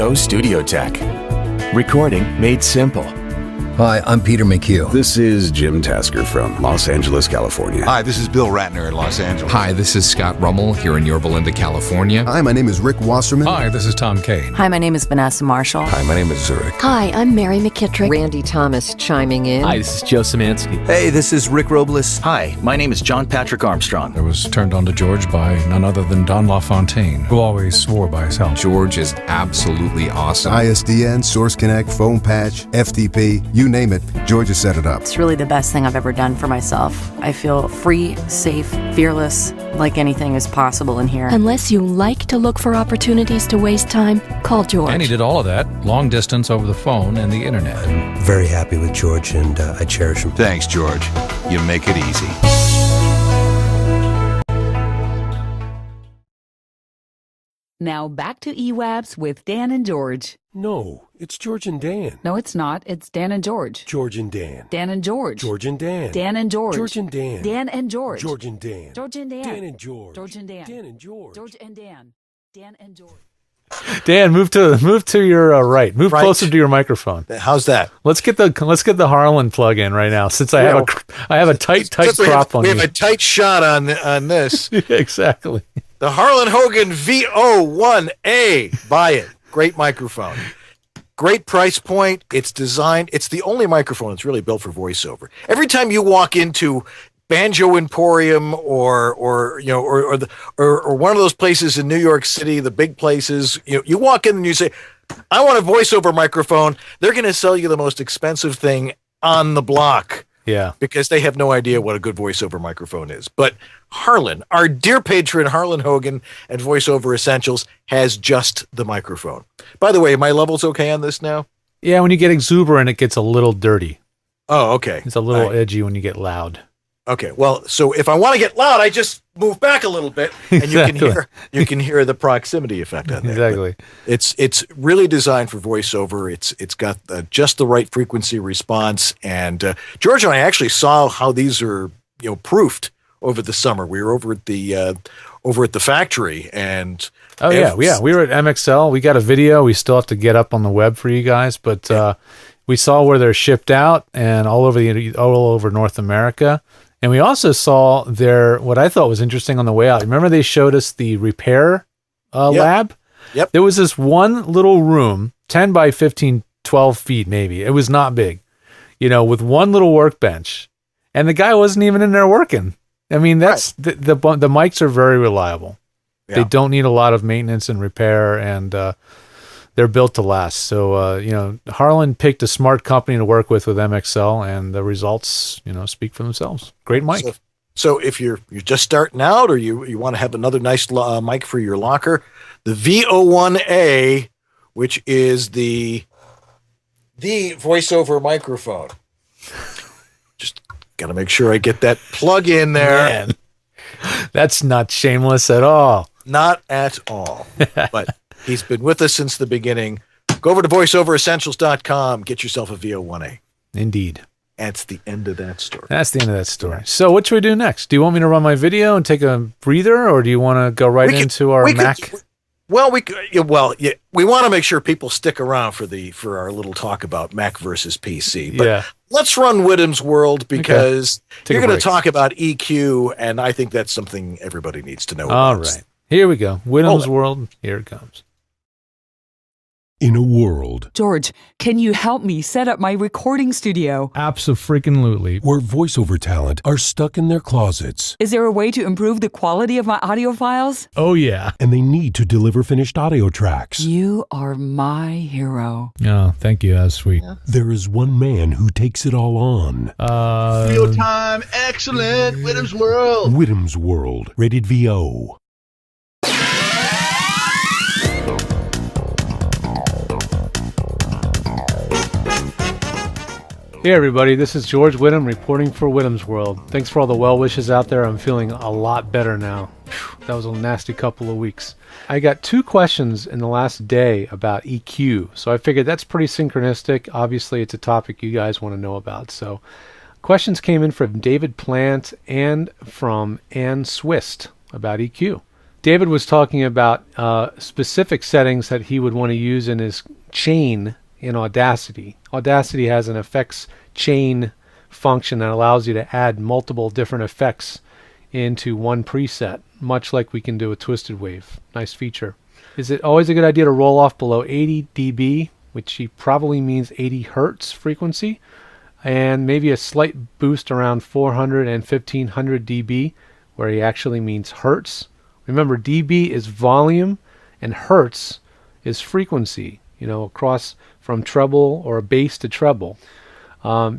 VO Studio Tech. Recording made simple. Hi, I'm Peter McHugh. This is Jim Tasker from Los Angeles, California. Hi, this is Bill Ratner in Los Angeles. Hi, this is Scott Rummel here in Yorba Linda, California. Hi, my name is Rick Wasserman. Hi, this is Tom Kane. Hi, my name is Vanessa Marshall. Hi, my name is Zurich. Hi, I'm Mary McKittrick. Randy Thomas chiming in. Hi, this is Joe Szymanski. Hey, this is Rick Robles. Hi, my name is John Patrick Armstrong. I was turned on to George by none other than Don LaFontaine, who always swore by his help. George is absolutely awesome. ISDN, Source Connect, Phone Patch, FTP, you name it, George has set it up. It's really the best thing I've ever done for myself. I feel free, safe, fearless, like anything is possible in here. Unless you like to look for opportunities to waste time, call George. And he did all of that, long distance over the phone and the internet. I'm very happy with George, and I cherish him. Thanks, George. You make it easy. Now back to EWABS with Dan and George. No, it's George and Dan. No, it's not. It's Dan and George. George and Dan. Dan and George. George and Dan. Dan and George. George and Dan. Dan and George. George and Dan. George and Dan. Dan and George. George and Dan. Dan and George. George and Dan. Dan and George. Dan, move to your right. Move right. closer to your microphone. How's that? Let's get the Harlan plug in right now, since I have a tight crop on we you. have a tight shot on this. Exactly. The Harlan Hogan VO1A. Buy it. Great microphone. Great price point. It's designed. It's the only microphone that's really built for voiceover. Every time you walk into Banjo Emporium or one of those places in New York City, the big places, you walk in and you say, I want a voiceover microphone. They're going to sell you the most expensive thing on the block. Yeah. Because they have no idea what a good voiceover microphone is. But Harlan, our dear patron Harlan Hogan at Voiceover Essentials, has just the microphone. By the way, my level's okay on this now? Yeah, when you get exuberant, it gets a little dirty. Oh, okay. It's a little edgy when you get loud. Okay, well, so if I want to get loud, I just move back a little bit, and Exactly. you can hear the proximity effect on that. Exactly. But it's really designed for voiceover. It's got just the right frequency response. And George and I actually saw how these are proofed over the summer. We were over at the factory, and we were at MXL. We got a video. We still have to get up on the web for you guys, but we saw where they're shipped out and all over North America. And we also saw what I thought was interesting on the way out. Remember they showed us the repair lab? Yep. There was this one little room, 10 by 15, 12 feet maybe. It was not big, with one little workbench. And the guy wasn't even in there working. I mean, that's the mics are very reliable. Yeah. They don't need a lot of maintenance and repair, and they're built to last. So, Harlan picked a smart company to work with MXL, and the results, speak for themselves. Great mic. So if you're just starting out, or you want to have another nice mic for your locker, the VO1A, which is the voiceover microphone. Just got to make sure I get that plug in there. Man, that's not shameless at all. Not at all. But he's been with us since the beginning. Go over to voiceoveressentials.com. Get yourself a VO1A. Indeed. That's the end of that story. That's the end of that story. So what should we do next? Do you want me to run my video and take a breather, or do you want to go into our Mac? We want to make sure people stick around for our little talk about Mac versus PC. But let's run Whittam's World, because you're going to talk about EQ, and I think that's something everybody needs to know about. All right. Here we go. Whittam's World. Here it comes. In a world, George, can you help me set up my recording studio? Abso-freaking-lutely. Where voiceover talent are stuck in their closets. Is there a way to improve the quality of my audio files? Oh, yeah. And they need to deliver finished audio tracks. You are my hero. Oh, thank you. That's sweet. There is one man who takes it all on. Real time, excellent, Whittam's World. Whittam's World, rated VO. Hey everybody, this is George Whittam reporting for Whittam's World. Thanks for all the well wishes out there. I'm feeling a lot better now. That was a nasty couple of weeks. I got 2 questions in the last day about EQ, so I figured that's pretty synchronistic. Obviously, it's a topic you guys want to know about. So questions came in from David Plant and from Ann Swist about EQ. David was talking about specific settings that he would want to use in his chain in Audacity. Audacity has an effects chain function that allows you to add multiple different effects into one preset, much like we can do with Twisted Wave. Nice feature. Is it always a good idea to roll off below 80 dB, which he probably means 80 hertz frequency, and maybe a slight boost around 400 and 1500 dB, where he actually means hertz? Remember, dB is volume and hertz is frequency, across from treble or bass to treble.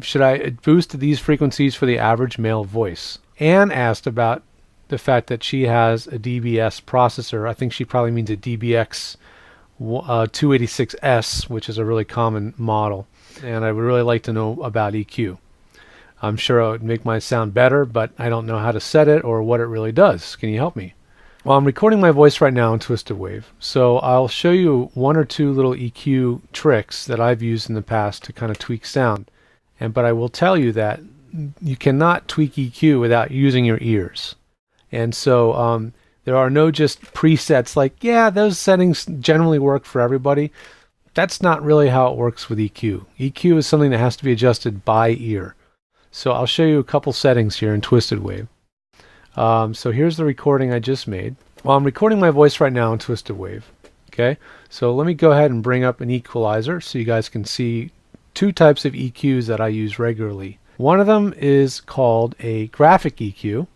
Should I boost these frequencies for the average male voice? Anne asked about the fact that she has a DBS processor. I think she probably means a DBX 286S, which is a really common model. And I would really like to know about EQ. I'm sure it would make my sound better, but I don't know how to set it or what it really does. Can you help me? Well, I'm recording my voice right now in Twisted Wave, so I'll show you one or two little EQ tricks that I've used in the past to kind of tweak sound. But I will tell you that you cannot tweak EQ without using your ears. And so there are no just presets like, yeah, those settings generally work for everybody. That's not really how it works with EQ. EQ is something that has to be adjusted by ear. So I'll show you a couple settings here in Twisted Wave. So here's the recording I just made. Well, I'm recording my voice right now in Twisted Wave. Okay, so let me go ahead and bring up an equalizer so you guys can see two types of EQs that I use regularly. One of them is called a graphic EQ.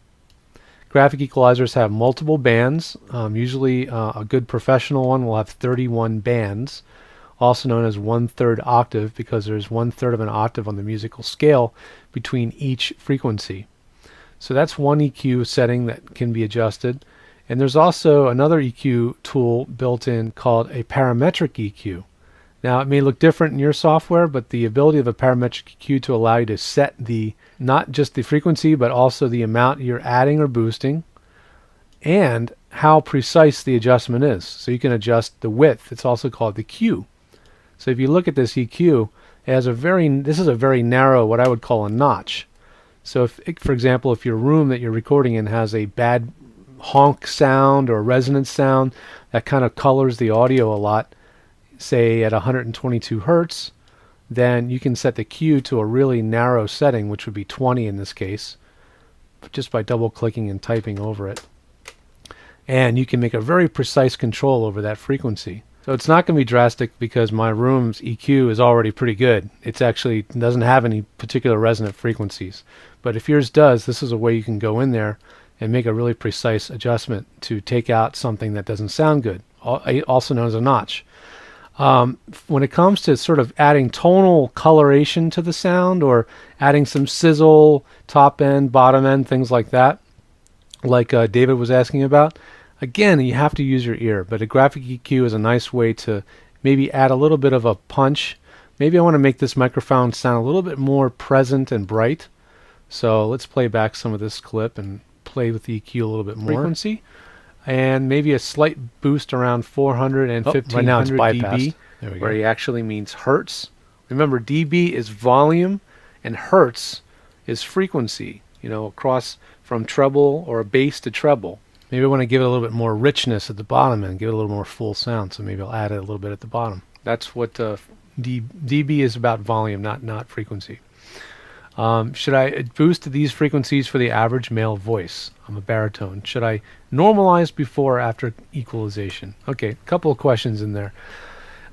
Graphic equalizers have multiple bands. Usually a good professional one will have 31 bands, also known as 1/3 octave, because there's 1/3 of an octave on the musical scale between each frequency. So that's one EQ setting that can be adjusted. And there's also another EQ tool built in called a parametric EQ. Now, it may look different in your software, but the ability of a parametric EQ to allow you to set not just the frequency, but also the amount you're adding or boosting, and how precise the adjustment is. So you can adjust the width. It's also called the Q. So if you look at this EQ, this is a very narrow, what I would call a notch. So if, for example, if your room that you're recording in has a bad honk sound or resonance sound that kind of colors the audio a lot, say at 122 hertz, then you can set the Q to a really narrow setting, which would be 20 in this case, just by double clicking and typing over it. And you can make a very precise control over that frequency. So it's not going to be drastic because my room's EQ is already pretty good. It actually doesn't have any particular resonant frequencies. But if yours does, this is a way you can go in there and make a really precise adjustment to take out something that doesn't sound good, also known as a notch. When it comes to sort of adding tonal coloration to the sound or adding some sizzle, top end, bottom end, things like that, like David was asking about, again, you have to use your ear, but a graphic EQ is a nice way to maybe add a little bit of a punch. Maybe I want to make this microphone sound a little bit more present and bright. So let's play back some of this clip and play with the EQ a little bit more. Frequency. And maybe a slight boost around 400 and 1500 right now it's bypassed. dB, where he actually means hertz. Remember, dB is volume and hertz is frequency, across from treble or bass to treble. Maybe I want to give it a little bit more richness at the bottom and give it a little more full sound, so maybe I'll add it a little bit at the bottom. That's what dB is about, volume, not frequency. Should I boost these frequencies for the average male voice? I'm a baritone. Should I normalize before or after equalization? Okay, a couple of questions in there.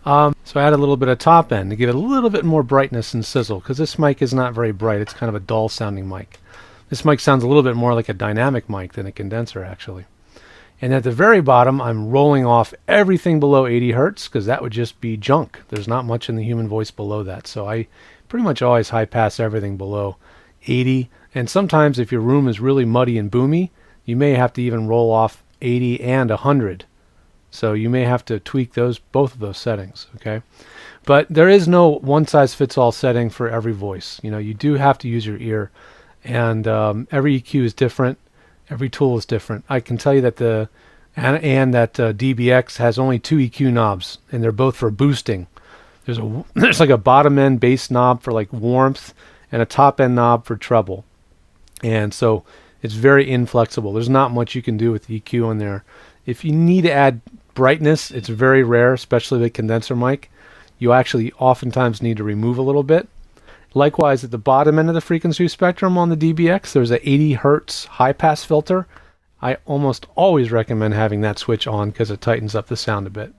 So I add a little bit of top end to give it a little bit more brightness and sizzle, because this mic is not very bright. It's kind of a dull sounding mic. This mic sounds a little bit more like a dynamic mic than a condenser, actually. And at the very bottom, I'm rolling off everything below 80 hertz, because that would just be junk. There's not much in the human voice below that. So I pretty much always high pass everything below 80. And sometimes if your room is really muddy and boomy, you may have to even roll off 80 and 100. So you may have to tweak both of those settings, okay? But there is no one-size-fits-all setting for every voice. You do have to use your ear. And every EQ is different. Every tool is different. I can tell you that that DBX has only 2 EQ knobs, and they're both for boosting. There's like a bottom end bass knob for like warmth, and a top end knob for treble. And so it's very inflexible. There's not much you can do with the EQ on there. If you need to add brightness, it's very rare, especially the condenser mic. You actually oftentimes need to remove a little bit. Likewise, at the bottom end of the frequency spectrum on the DBX, there's a 80 hertz high pass filter. I almost always recommend having that switch on because it tightens up the sound a bit.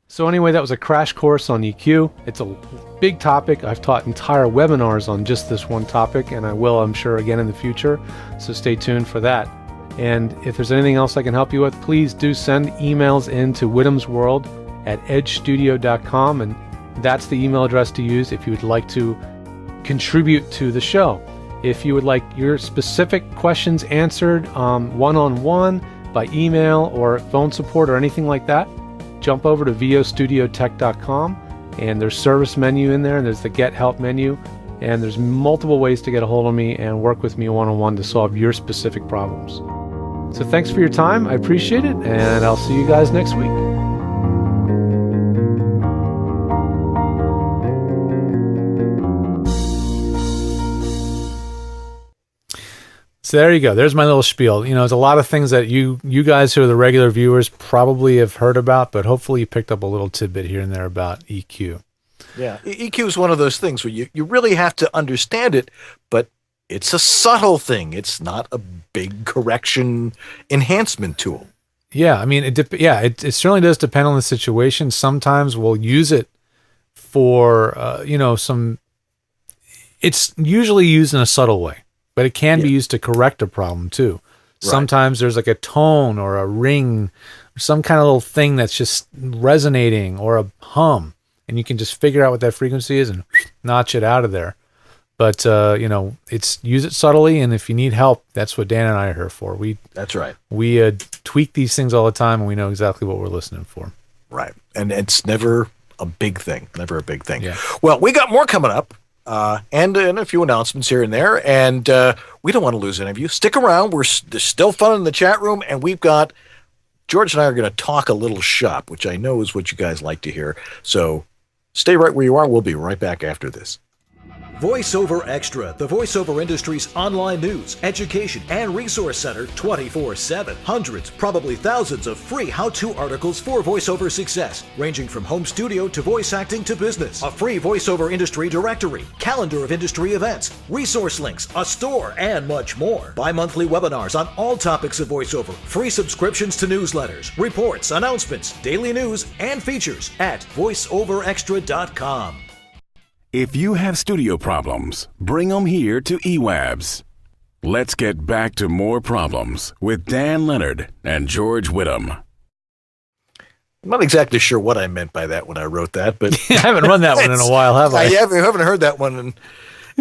So anyway, that was a crash course on EQ. It's a big topic. I've taught entire webinars on just this one topic, and I will, I'm sure, again in the future. So stay tuned for that. And if there's anything else I can help you with, please do send emails in to whittamsworld@edgestudio.com, and that's the email address to use if you would like to contribute to the show. If you would like your specific questions answered one-on-one by email or phone support or anything like that, jump over to vostudiotech.com, and there's service menu in there, and there's the get help menu, and there's multiple ways to get a hold of me and work with me one-on-one to solve your specific problems. So thanks for your time. I appreciate it, and I'll see you guys next week. So there you go. There's my little spiel. You know, there's a lot of things that you guys who are the regular viewers probably have heard about, but hopefully you picked up a little tidbit here and there about EQ. Yeah, EQ is one of those things where you really have to understand it, but it's a subtle thing. It's not a big correction enhancement tool. Yeah, I mean, it certainly does depend on the situation. Sometimes we'll use it for, it's usually used in a subtle way. But it can be used to correct a problem too. Right. Sometimes there's like a tone or a ring or some kind of little thing that's just resonating, or a hum, and you can just figure out what that frequency is and notch it out of there. But it's use it subtly, and if you need help, that's what Dan and I are here for. That's right. We tweak these things all the time, and we know exactly what we're listening for. Right, and it's never a big thing. Never a big thing. Yeah. Well, we got more coming up. And a few announcements here and there, and we don't want to lose any of you. Stick around. There's still fun in the chat room, and we've got George and I are going to talk a little shop, which I know is what you guys like to hear. So stay right where you are. We'll be right back after this. VoiceOver Extra, the voiceover industry's online news, education, and resource center 24/7. Hundreds, probably thousands of free how-to articles for voiceover success, ranging from home studio to voice acting to business. A free voiceover industry directory, calendar of industry events, resource links, a store, and much more. Bi-monthly webinars on all topics of voiceover, free subscriptions to newsletters, reports, announcements, daily news, and features at voiceoverextra.com. If you have studio problems, bring them here to EWABS. Let's get back to more problems with Dan Leonard and George Whittam. I'm not exactly sure what I meant by that when I wrote that, but I haven't run that one in a while, have I? I haven't heard that one.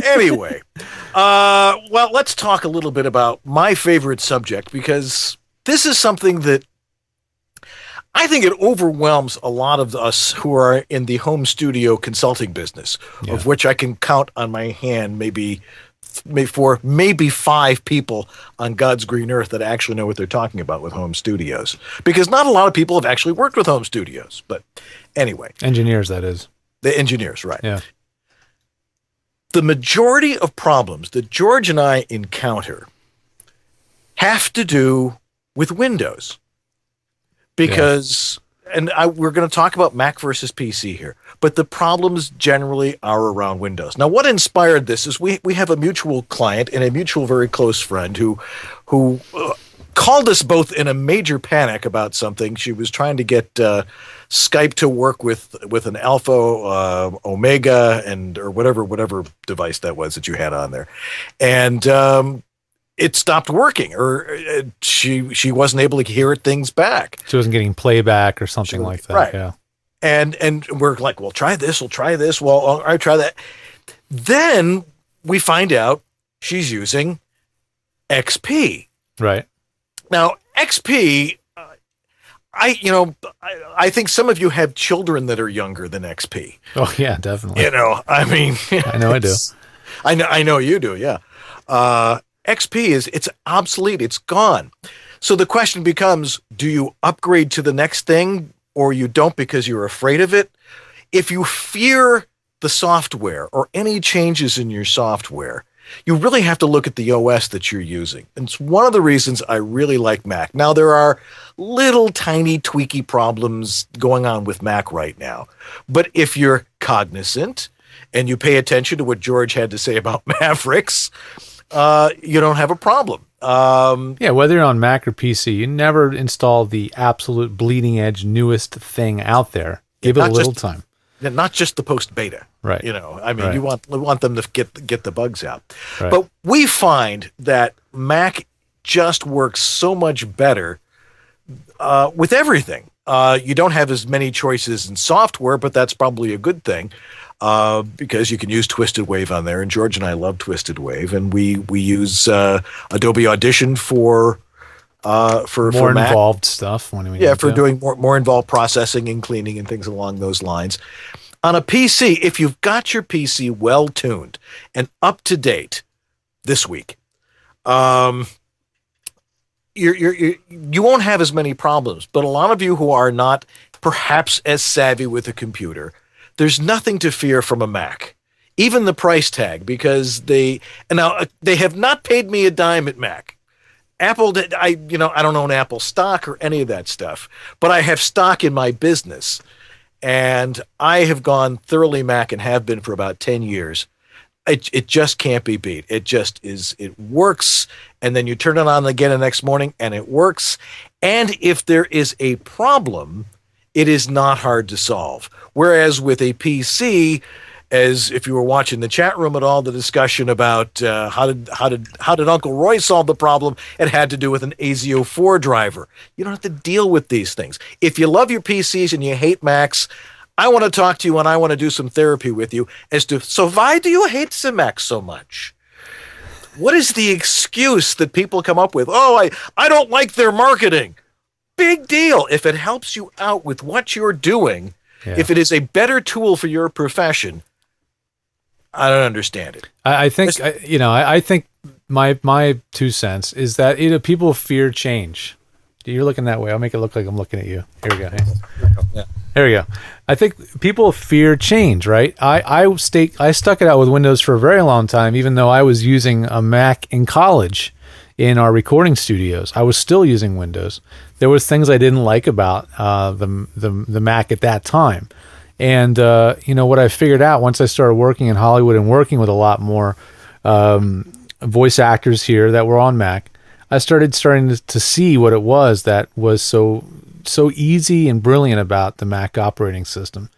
Anyway, well, let's talk a little bit about my favorite subject, because this is something that I think it overwhelms a lot of us who are in the home studio consulting business, of which I can count on my hand maybe 5 people on God's green earth that actually know what they're talking about with home studios. Because not a lot of people have actually worked with home studios. But anyway. Engineers, that is. The engineers, right. Yeah. The majority of problems that George and I encounter have to do with Windows. Because, we're going to talk about Mac versus PC here, but the problems generally are around Windows. Now, what inspired this is we have a mutual client and a mutual very close friend who called us both in a major panic about something. She was trying to get Skype to work with an Alpha, Omega, or whatever device that was that you had on there, and it stopped working, or she wasn't able to hear things back. She wasn't getting playback or something like that. Right. Yeah. And we're like, well, try this. We'll try this. Well, all right, try that. Then we find out she's using XP. Right. Now, XP, I think some of you have children that are younger than XP. Oh yeah, definitely. I mean, I know I do. I know you do. Yeah. XP it's obsolete. It's gone. So the question becomes, do you upgrade to the next thing, or you don't because you're afraid of it? If you fear the software or any changes in your software, you really have to look at the OS that you're using. And it's one of the reasons I really like Mac. Now, there are little tiny tweaky problems going on with Mac right now. But if you're cognizant and you pay attention to what George had to say about Mavericks, you don't have a problem. Whether you're on Mac or PC, you never install the absolute bleeding edge newest thing out there. Give it a little time. Not just the post beta, right? You want them to get the bugs out. Right. But we find that Mac just works so much better with everything. You don't have as many choices in software, but that's probably a good thing because you can use Twisted Wave on there. And George and I love Twisted Wave, and we use Adobe Audition for more involved stuff. For doing more involved processing and cleaning and things along those lines. On a PC, if you've got your PC well tuned and up to date this week, you won't have as many problems. But a lot of you who are not perhaps as savvy with a computer, there's nothing to fear from a Mac, even the price tag, because they have not paid me a dime at Mac. Apple, I don't own Apple stock or any of that stuff, but I have stock in my business, and I have gone thoroughly Mac and have been for about 10 years. It just can't be beat. It just is. It works, and then you turn it on again the next morning, and it works. And if there is a problem, it is not hard to solve. Whereas with a PC, as if you were watching the chat room at all, the discussion about how did Uncle Roy solve the problem, it had to do with an ASIO 4 driver. You don't have to deal with these things. If you love your PCs and you hate Macs, I want to talk to you and I want to do some therapy with you as to, so why do you hate the Macs so much? What is the excuse that people come up with? Oh, I don't like their marketing. Big deal. If it helps you out with what you're doing, if it is a better tool for your profession, I don't understand it. I think my 2 cents is that people fear change. You're looking that way. I'll make it look like I'm looking at you. Here we go. Yeah. There we go. I think people fear change, right? I stuck it out with Windows for a very long time, even though I was using a Mac in college in our recording studios. I was still using Windows. There was things I didn't like about the Mac at that time. And, what I figured out once I started working in Hollywood and working with a lot more voice actors here that were on Mac, I starting to see what it was that was so easy and brilliant about the Mac operating system.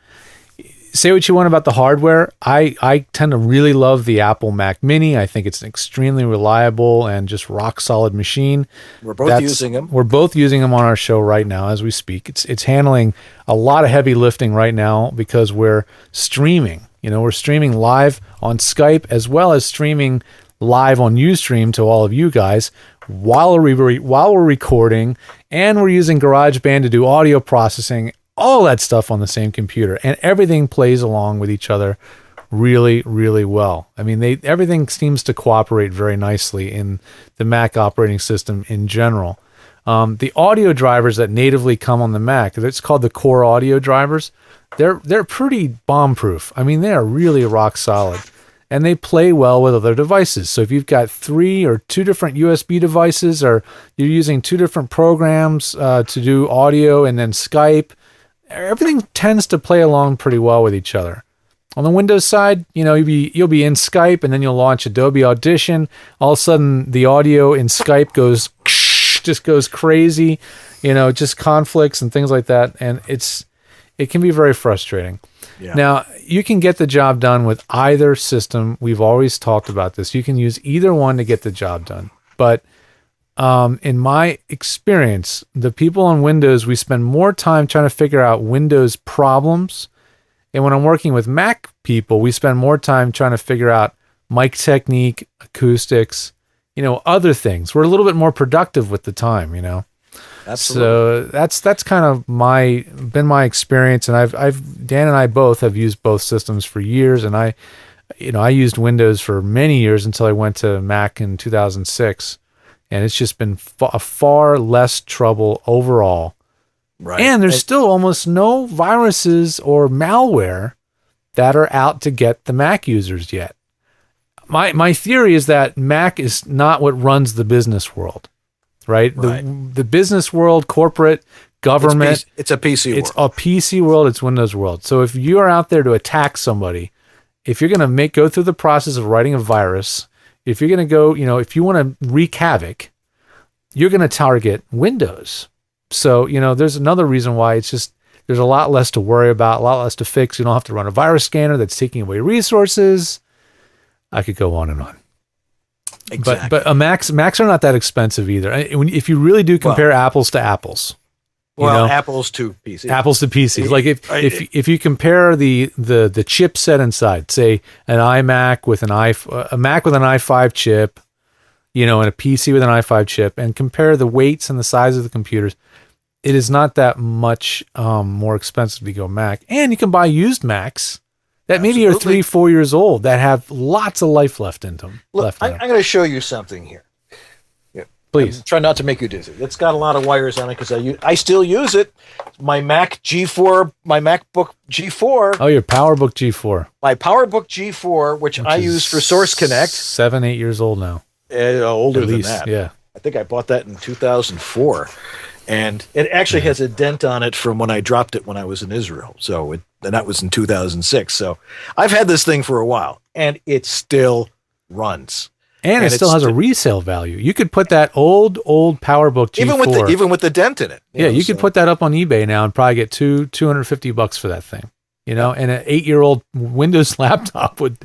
Say what you want about the hardware. I tend to really love the Apple Mac Mini. I think it's an extremely reliable and just rock solid machine. We're both using them. We're both using them on our show right now as we speak. It's handling a lot of heavy lifting right now because we're streaming. We're streaming live on Skype as well as streaming live on Ustream to all of you guys while we're recording, and we're using GarageBand to do audio processing. All that stuff on the same computer, and everything plays along with each other really, really well. I mean, everything seems to cooperate very nicely in the Mac operating system in general. The audio drivers that natively come on the Mac, it's called the core audio drivers. They're pretty bomb-proof. I mean, they are really rock solid, and they play well with other devices. So if you've got 3 or 2 different USB devices, or you're using 2 different programs to do audio and then Skype, everything tends to play along pretty well with each other. On the Windows side, you'll be in Skype and then you'll launch Adobe Audition. All of a sudden, the audio in Skype just goes crazy, just conflicts and things like that, and it can be very frustrating. Yeah. Now, you can get the job done with either system. We've always talked about this. You can use either one to get the job done, but in my experience, the people on Windows, we spend more time trying to figure out Windows problems. And when I'm working with Mac people, we spend more time trying to figure out mic technique, acoustics, other things. We're a little bit more productive with the time, Absolutely. So that's kind of been my experience. And Dan and I both have used both systems for years. And I used Windows for many years until I went to Mac in 2006. And it's just been far less trouble overall. Right. And there's still almost no viruses or malware that are out to get the Mac users yet. my theory is that Mac is not what runs the business world, right? The business world, corporate, government. It's a PC world. It's a PC world. It's Windows world. So if you are out there to attack somebody, if you're going to go through the process of writing a virus, if you're going to go, if you want to wreak havoc, you're going to target Windows. So, there's another reason why it's just, there's a lot less to worry about, a lot less to fix. You don't have to run a virus scanner that's taking away resources. I could go on and on. Exactly. But Macs are not that expensive either. If you really do compare apples to apples. Apples to PCs. Apples to PCs. Like if you compare the chipset inside, say an iMac with a Mac with an i5 chip, and a PC with an i5 chip, and compare the weights and the size of the computers, it is not that much more expensive to go Mac. And you can buy used Macs that maybe are 3-4 years old that have lots of life left in them. Look, I'm going to show you something here. Please. Try not to make you dizzy. It's got a lot of wires on it because I still use it. My MacBook G4. Oh, your PowerBook G4. My PowerBook G4, which I use for Source Connect. 7-8 years old now. Older At least, than that. Yeah. I think I bought that in 2004. And it actually has a dent on it from when I dropped it when I was in Israel. And that was in 2006. So I've had this thing for a while, and it still runs. And it still has a resale value. You could put that old PowerBook G4. Even with the dent in it. You could put that up on eBay now and probably get $250 for that thing. And an 8-year-old Windows laptop would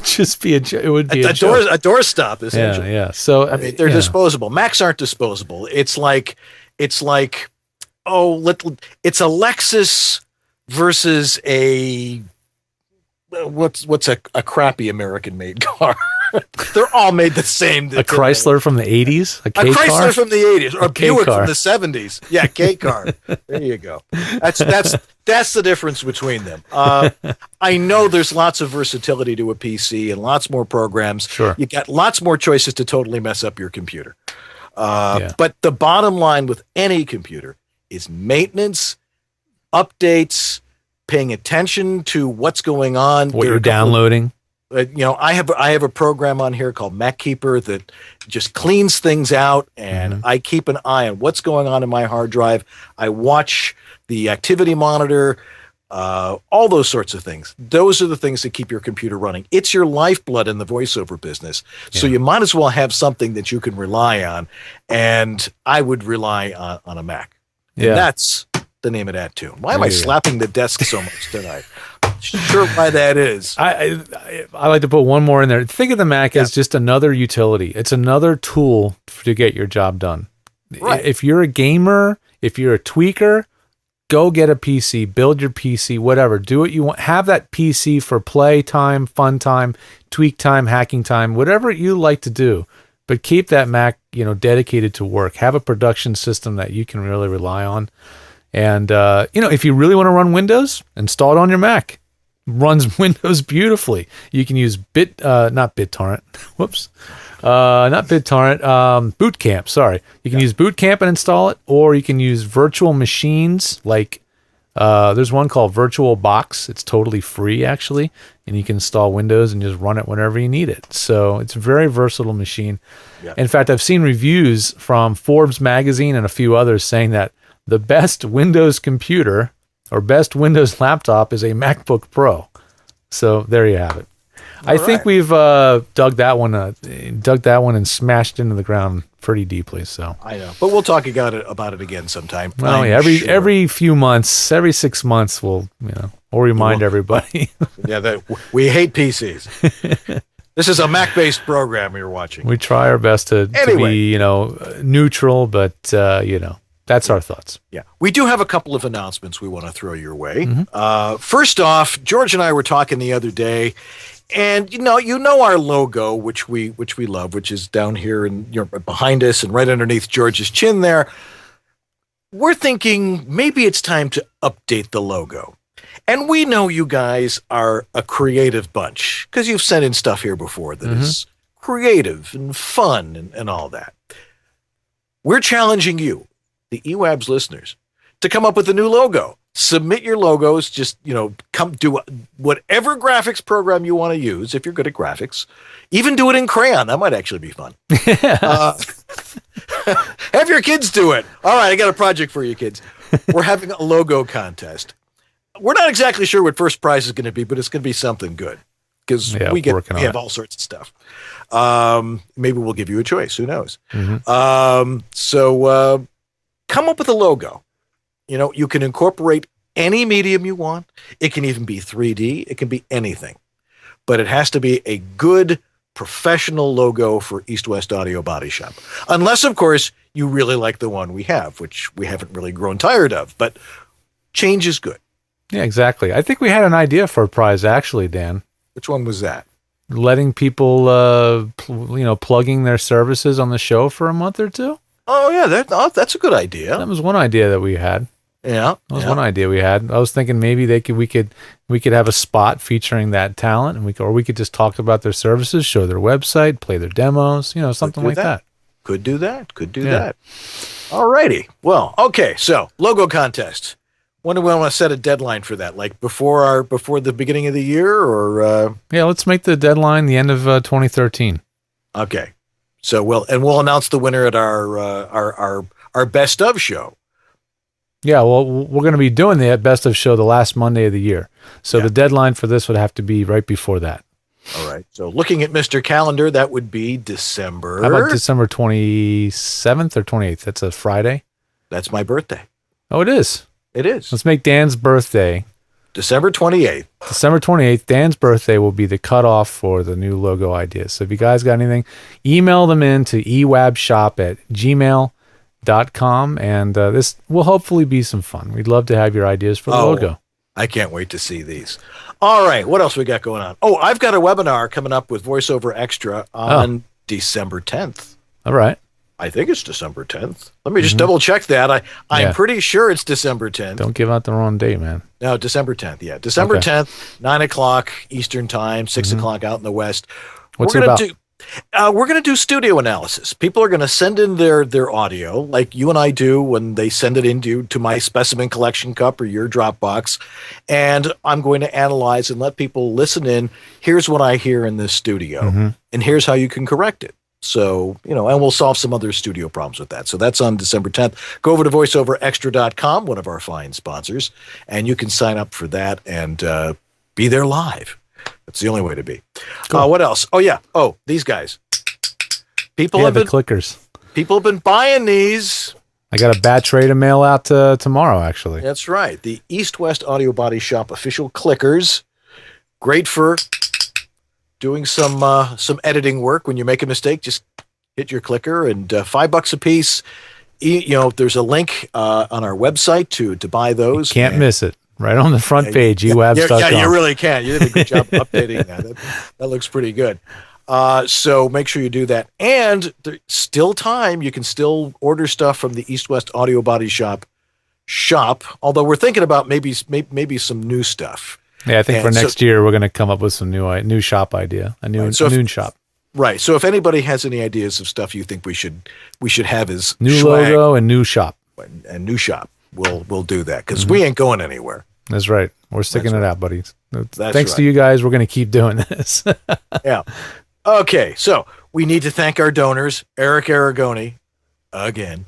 just be a doorstop essentially. Yeah. So they're disposable. Macs aren't disposable. It's like it's a Lexus versus a what's a crappy American made car. They're all made the same. A Chrysler from the 80s? A Chrysler from the 80s or a Buick from the 70s. Yeah, K car. There you go. That's the difference between them. I know there's lots of versatility to a PC and lots more programs. Sure. You got lots more choices to totally mess up your computer. But the bottom line with any computer is maintenance, updates, paying attention to what's going on. What you're downloading. I have a program on here called MacKeeper that just cleans things out, and I keep an eye on what's going on in my hard drive. I watch the activity monitor, all those sorts of things. Those are the things that keep your computer running. It's your lifeblood in the voiceover business. So you might as well have something that you can rely on, and I would rely on a Mac. And that's the name of that tune. Why am I slapping the desk so much tonight? Sure why that is. I like to put one more in there. Think of the Mac as just another utility. It's another tool to get your job done. Right. If you're a gamer, if you're a tweaker, go get a PC, build your PC, whatever. Do what you want. Have that PC for play time, fun time, tweak time, hacking time, whatever you like to do. But keep that Mac, dedicated to work. Have a production system that you can really rely on. And, if you really want to run Windows, install it on your Mac. Runs Windows beautifully. You can use not BitTorrent. Whoops. Not BitTorrent. Boot Camp. Sorry. You can use Boot Camp and install it, or you can use virtual machines like there's one called VirtualBox. It's totally free, actually. And you can install Windows and just run it whenever you need it. So it's a very versatile machine. Yeah. In fact, I've seen reviews from Forbes magazine and a few others saying that the best Windows computer or best Windows laptop is a MacBook Pro. So there you have it. I think we've dug that one and smashed into the ground pretty deeply. So I know, but we'll talk about it again sometime. Well, every few months, every 6 months, we'll remind everybody. That we hate PCs. This is a Mac-based program you're watching. We try our best to be neutral, but that's our thoughts. Yeah. We do have a couple of announcements we want to throw your way. First off, George and I were talking the other day, and you know our logo, which we love, which is down here and behind us and right underneath George's chin there. We're thinking maybe it's time to update the logo. And we know you guys are a creative bunch because you've sent in stuff here before that is creative and fun and all that. We're challenging you, the EWABS listeners, to come up with a new logo. submit your logos. Just, come do whatever graphics program you want to use if you're good at graphics. Even do it in crayon. That might actually be fun. Have your kids do it. All right, I got a project for you kids. We're having a logo contest. We're not exactly sure what first prize is going to be, but it's going to be something good because we have all sorts of stuff. Maybe we'll give you a choice. Who knows? So come up with a logo. You can incorporate any medium you want. It can even be 3D. It can be anything, but it has to be a good professional logo for East West Audio Body Shop. Unless, of course, you really like the one we have, which we haven't really grown tired of, but change is good. Yeah, exactly. I think we had an idea for a prize, actually, Dan. Which one was that? Letting people, plugging their services on the show for a month or two. Oh, yeah, that's a good idea. That was one idea that we had. Yeah, that was one idea we had. I was thinking maybe we could have a spot featuring that talent, and we could just talk about their services, show their website, play their demos, something like that. Could do that. All righty. Well, okay. So logo contest. When do we want to set a deadline for that? Like before the beginning of the year, or? Yeah, let's make the deadline the end of 2013. Okay. So we'll announce the winner at our best of show. Yeah, well, we're going to be doing the best of show the last Monday of the year. So the deadline for this would have to be right before that. All right. So looking at Mr. Calendar, that would be December. How about December 27th or 28th? That's a Friday. That's my birthday. Oh, it is. It is. Let's make Dan's birthday December 28th. December 28th, Dan's birthday will be the cutoff for the new logo ideas. So if you guys got anything, email them in to ewabshop@gmail.com. And this will hopefully be some fun. We'd love to have your ideas for the logo. I can't wait to see these. All right, what else we got going on? Oh, I've got a webinar coming up with VoiceOver Extra on December 10th. All right. I think it's December 10th. Let me just double check that. I'm pretty sure it's December 10th. Don't give out the wrong date, man. No, December 10th. Yeah, December 10th, 9 o'clock Eastern time, 6 o'clock out in the West. What's it about? We're going to do studio analysis. People are going to send in their audio, like you and I do when they send it to my specimen collection cup or your Dropbox, and I'm going to analyze and let people listen in. Here's what I hear in this studio, and here's how you can correct it. So, and we'll solve some other studio problems with that. So that's on December 10th. Go over to voiceoverextra.com, one of our fine sponsors, and you can sign up for that and be there live. That's the only way to be. Cool. What else? Oh, yeah. Oh, these guys. People have been clickers. People have been buying these. I got a batch ready to mail out tomorrow, actually. That's right. The East West Audio Body Shop official clickers. Great for doing some editing work. When you make a mistake, just hit your clicker, and $5 a piece. There's a link on our website to buy those. You can't miss it. Right on the front page, ewabs.com. Yeah, you really can. You did a good job updating that. That looks pretty good. So make sure you do that. And there's still time. You can still order stuff from the East West Audio Body Shop, although we're thinking about maybe some new stuff. Yeah, I think for next year we're going to come up with some new shop idea, a noon shop. Right. So if anybody has any ideas of stuff you think we should have as new swag, logo and new shop. And new shop. We'll do that because we ain't going anywhere. That's right. We're sticking it out, buddies. Thanks to you guys. We're going to keep doing this. Yeah. Okay. So we need to thank our donors, Eric Aragoni, again.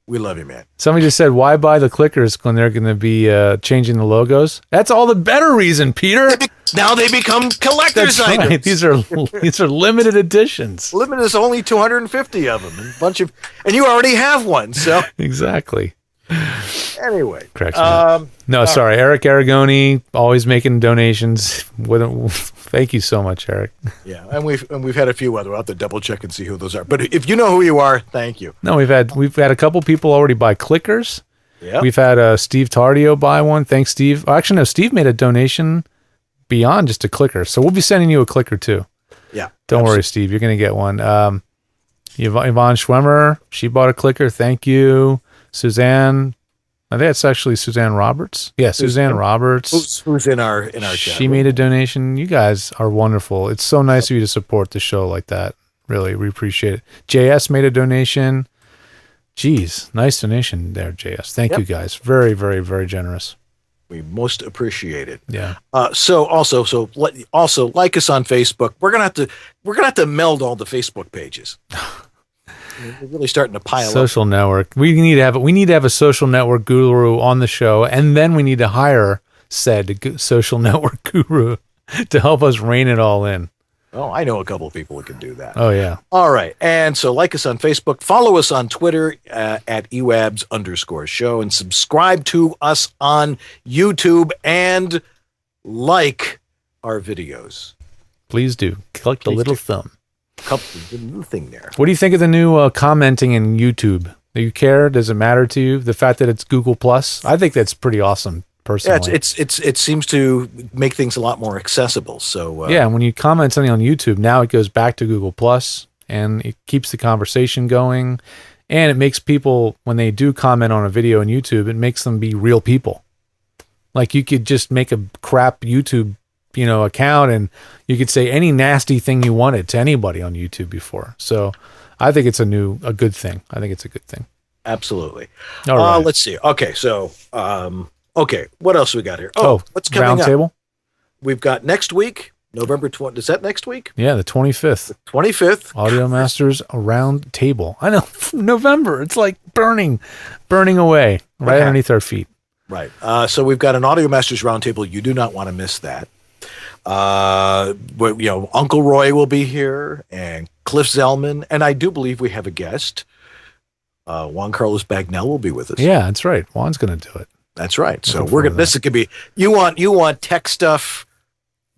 We love you, man. Somebody just said, why buy the clickers when they're going to be changing the logos? That's all the better reason, Peter. Now they become collector's items. Right. These are limited editions. Limited is only 250 of them. And you already have one. So exactly. Anyway, sorry, Eric Aragoni, always making donations. Thank you so much, Eric. Yeah, and we've had a few other. We'll have to double check and see who those are. But if you know who you are, thank you. No, we've had a couple people already buy clickers. Yeah, we've had Steve Tardio buy one. Thanks, Steve. Oh, actually, no, Steve made a donation beyond just a clicker, so we'll be sending you a clicker too. Yeah, don't worry, Steve, you're gonna get one. Yvonne Schwemmer, she bought a clicker. Thank you. Suzanne, I think it's actually Suzanne Roberts. Yeah, Suzanne Roberts. Who's in our chat. She made a donation. You guys are wonderful. It's so nice of you to support the show like that. Really, we appreciate it. JS made a donation. Geez, nice donation there, JS. Thank you guys. Very, very, very generous. We most appreciate it. Yeah. So also like us on Facebook. We're gonna have to meld all the Facebook pages. We're really starting to pile up. Social network. We need to have a social network guru on the show, and then we need to hire said social network guru to help us rein it all in. Oh, I know a couple of people who can do that. Oh, yeah. All right. And so like us on Facebook, follow us on Twitter at EWABS_show, and subscribe to us on YouTube and like our videos. Please do. Click the little thumb. The little thing there. What do you think of the new commenting in YouTube? Do you care? Does it matter to you? The fact that it's Google Plus? I think that's pretty awesome. Personally. Yeah, it seems to make things a lot more accessible. So yeah, when you comment something on YouTube, now it goes back to Google Plus, and it keeps the conversation going, and it makes people, when they do comment on a video on YouTube, it makes them be real people. Like, you could just make a crap YouTube, account, and you could say any nasty thing you wanted to anybody on YouTube before. So I think it's a good thing. I think it's a good thing. Absolutely. All right. Let's see. Okay, so. Okay, what else we got here? What's coming up? Roundtable? We've got next week, November 20th. Is that next week? Yeah, the 25th. 25th. Audio Masters Round Table. I know, November. It's like burning away right underneath our feet. Right. So we've got an Audio Masters Roundtable. You do not want to miss that. Uncle Roy will be here, and Cliff Zellman, and I do believe we have a guest. Juan Carlos Bagnell will be with us. Yeah, that's right. Juan's going to do it. That's right. So we're gonna. This could be. You want tech stuff.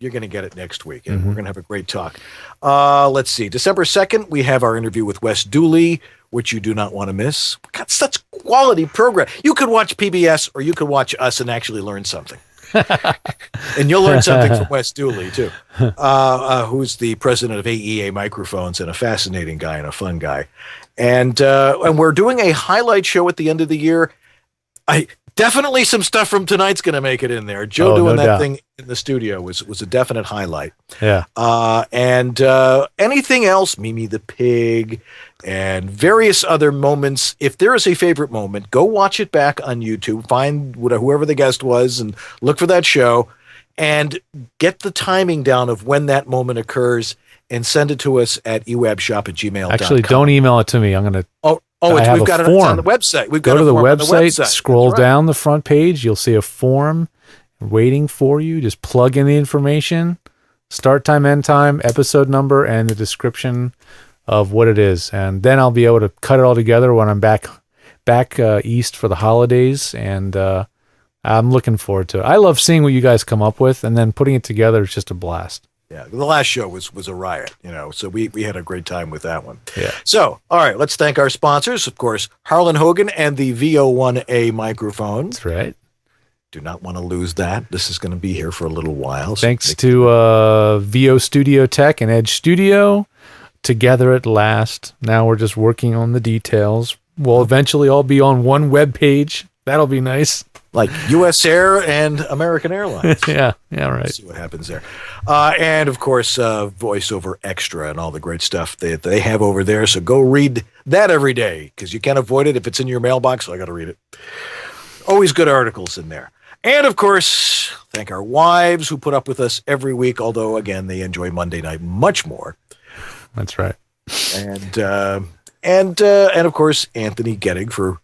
You're gonna get it next week, and we're gonna have a great talk. Let's see. December 2nd, we have our interview with Wes Dooley, which you do not want to miss. We got such quality program. You could watch PBS, or you could watch us and actually learn something. And you'll learn something from Wes Dooley too, who's the president of AEA Microphones and a fascinating guy and a fun guy. And we're doing a highlight show at the end of the year. Definitely some stuff from tonight's going to make it in there. Joe doing that thing in the studio was a definite highlight. Yeah. And anything else, Mimi the Pig and various other moments. If there is a favorite moment, go watch it back on YouTube. Find whoever the guest was and look for that show and get the timing down of when that moment occurs and send it to us at ewabshop@gmail.com. Actually, don't email it to me. I'm going to... we've got it on the website. We've got Go to the website. Scroll down the front page. You'll see a form waiting for you. Just plug in the information, start time, end time, episode number, and the description of what it is. And then I'll be able to cut it all together when I'm back east for the holidays. And I'm looking forward to it. I love seeing what you guys come up with, and then putting it together is just a blast. Yeah, the last show was a riot, so we had a great time with that one. Yeah. So, all right, let's thank our sponsors, of course, Harlan Hogan and the VO1A microphone. That's right. Do not want to lose that. This is going to be here for a little while. Thanks to VO Studio Tech and Edge Studio. Together at last. Now we're just working on the details. We'll eventually all be on one web page. That'll be nice. Like U.S. Air and American Airlines. Yeah, right. Let's see what happens there. And, of course, VoiceOver Extra and all the great stuff that they have over there. So go read that every day because you can't avoid it if it's in your mailbox. So I got to read it. Always good articles in there. And, of course, thank our wives who put up with us every week, although, again, they enjoy Monday night much more. That's right. And of course, Anthony Gettig for...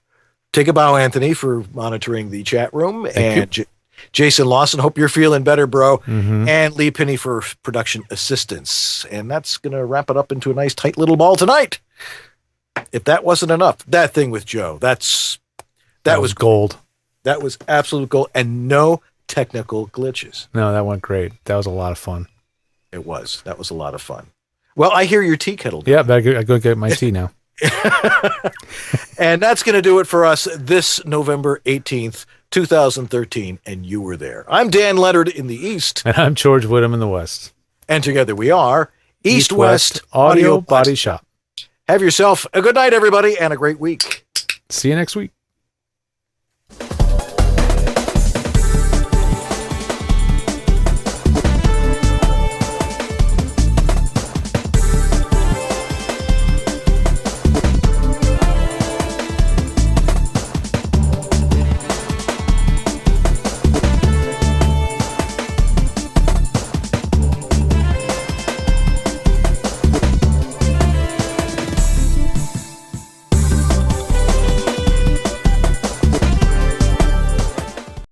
Take a bow, Anthony, for monitoring the chat room. Thank you. Jason Lawson, hope you're feeling better, bro. Mm-hmm. And Lee Pinney for production assistance. And that's going to wrap it up into a nice, tight little ball tonight. If that wasn't enough, that thing with Joe, that was gold. That was absolute gold. And no technical glitches. No, that went great. That was a lot of fun. It was. That was a lot of fun. Well, I hear your tea kettle. Yeah, but I go get my tea now. And that's going to do it for us this November 18th, 2013. And you were there. I'm Dan Leonard in the East. And I'm George Whittam in the West. And together we are East-West Audio Body Shop. Have yourself a good night, everybody, and a great week. See you next week.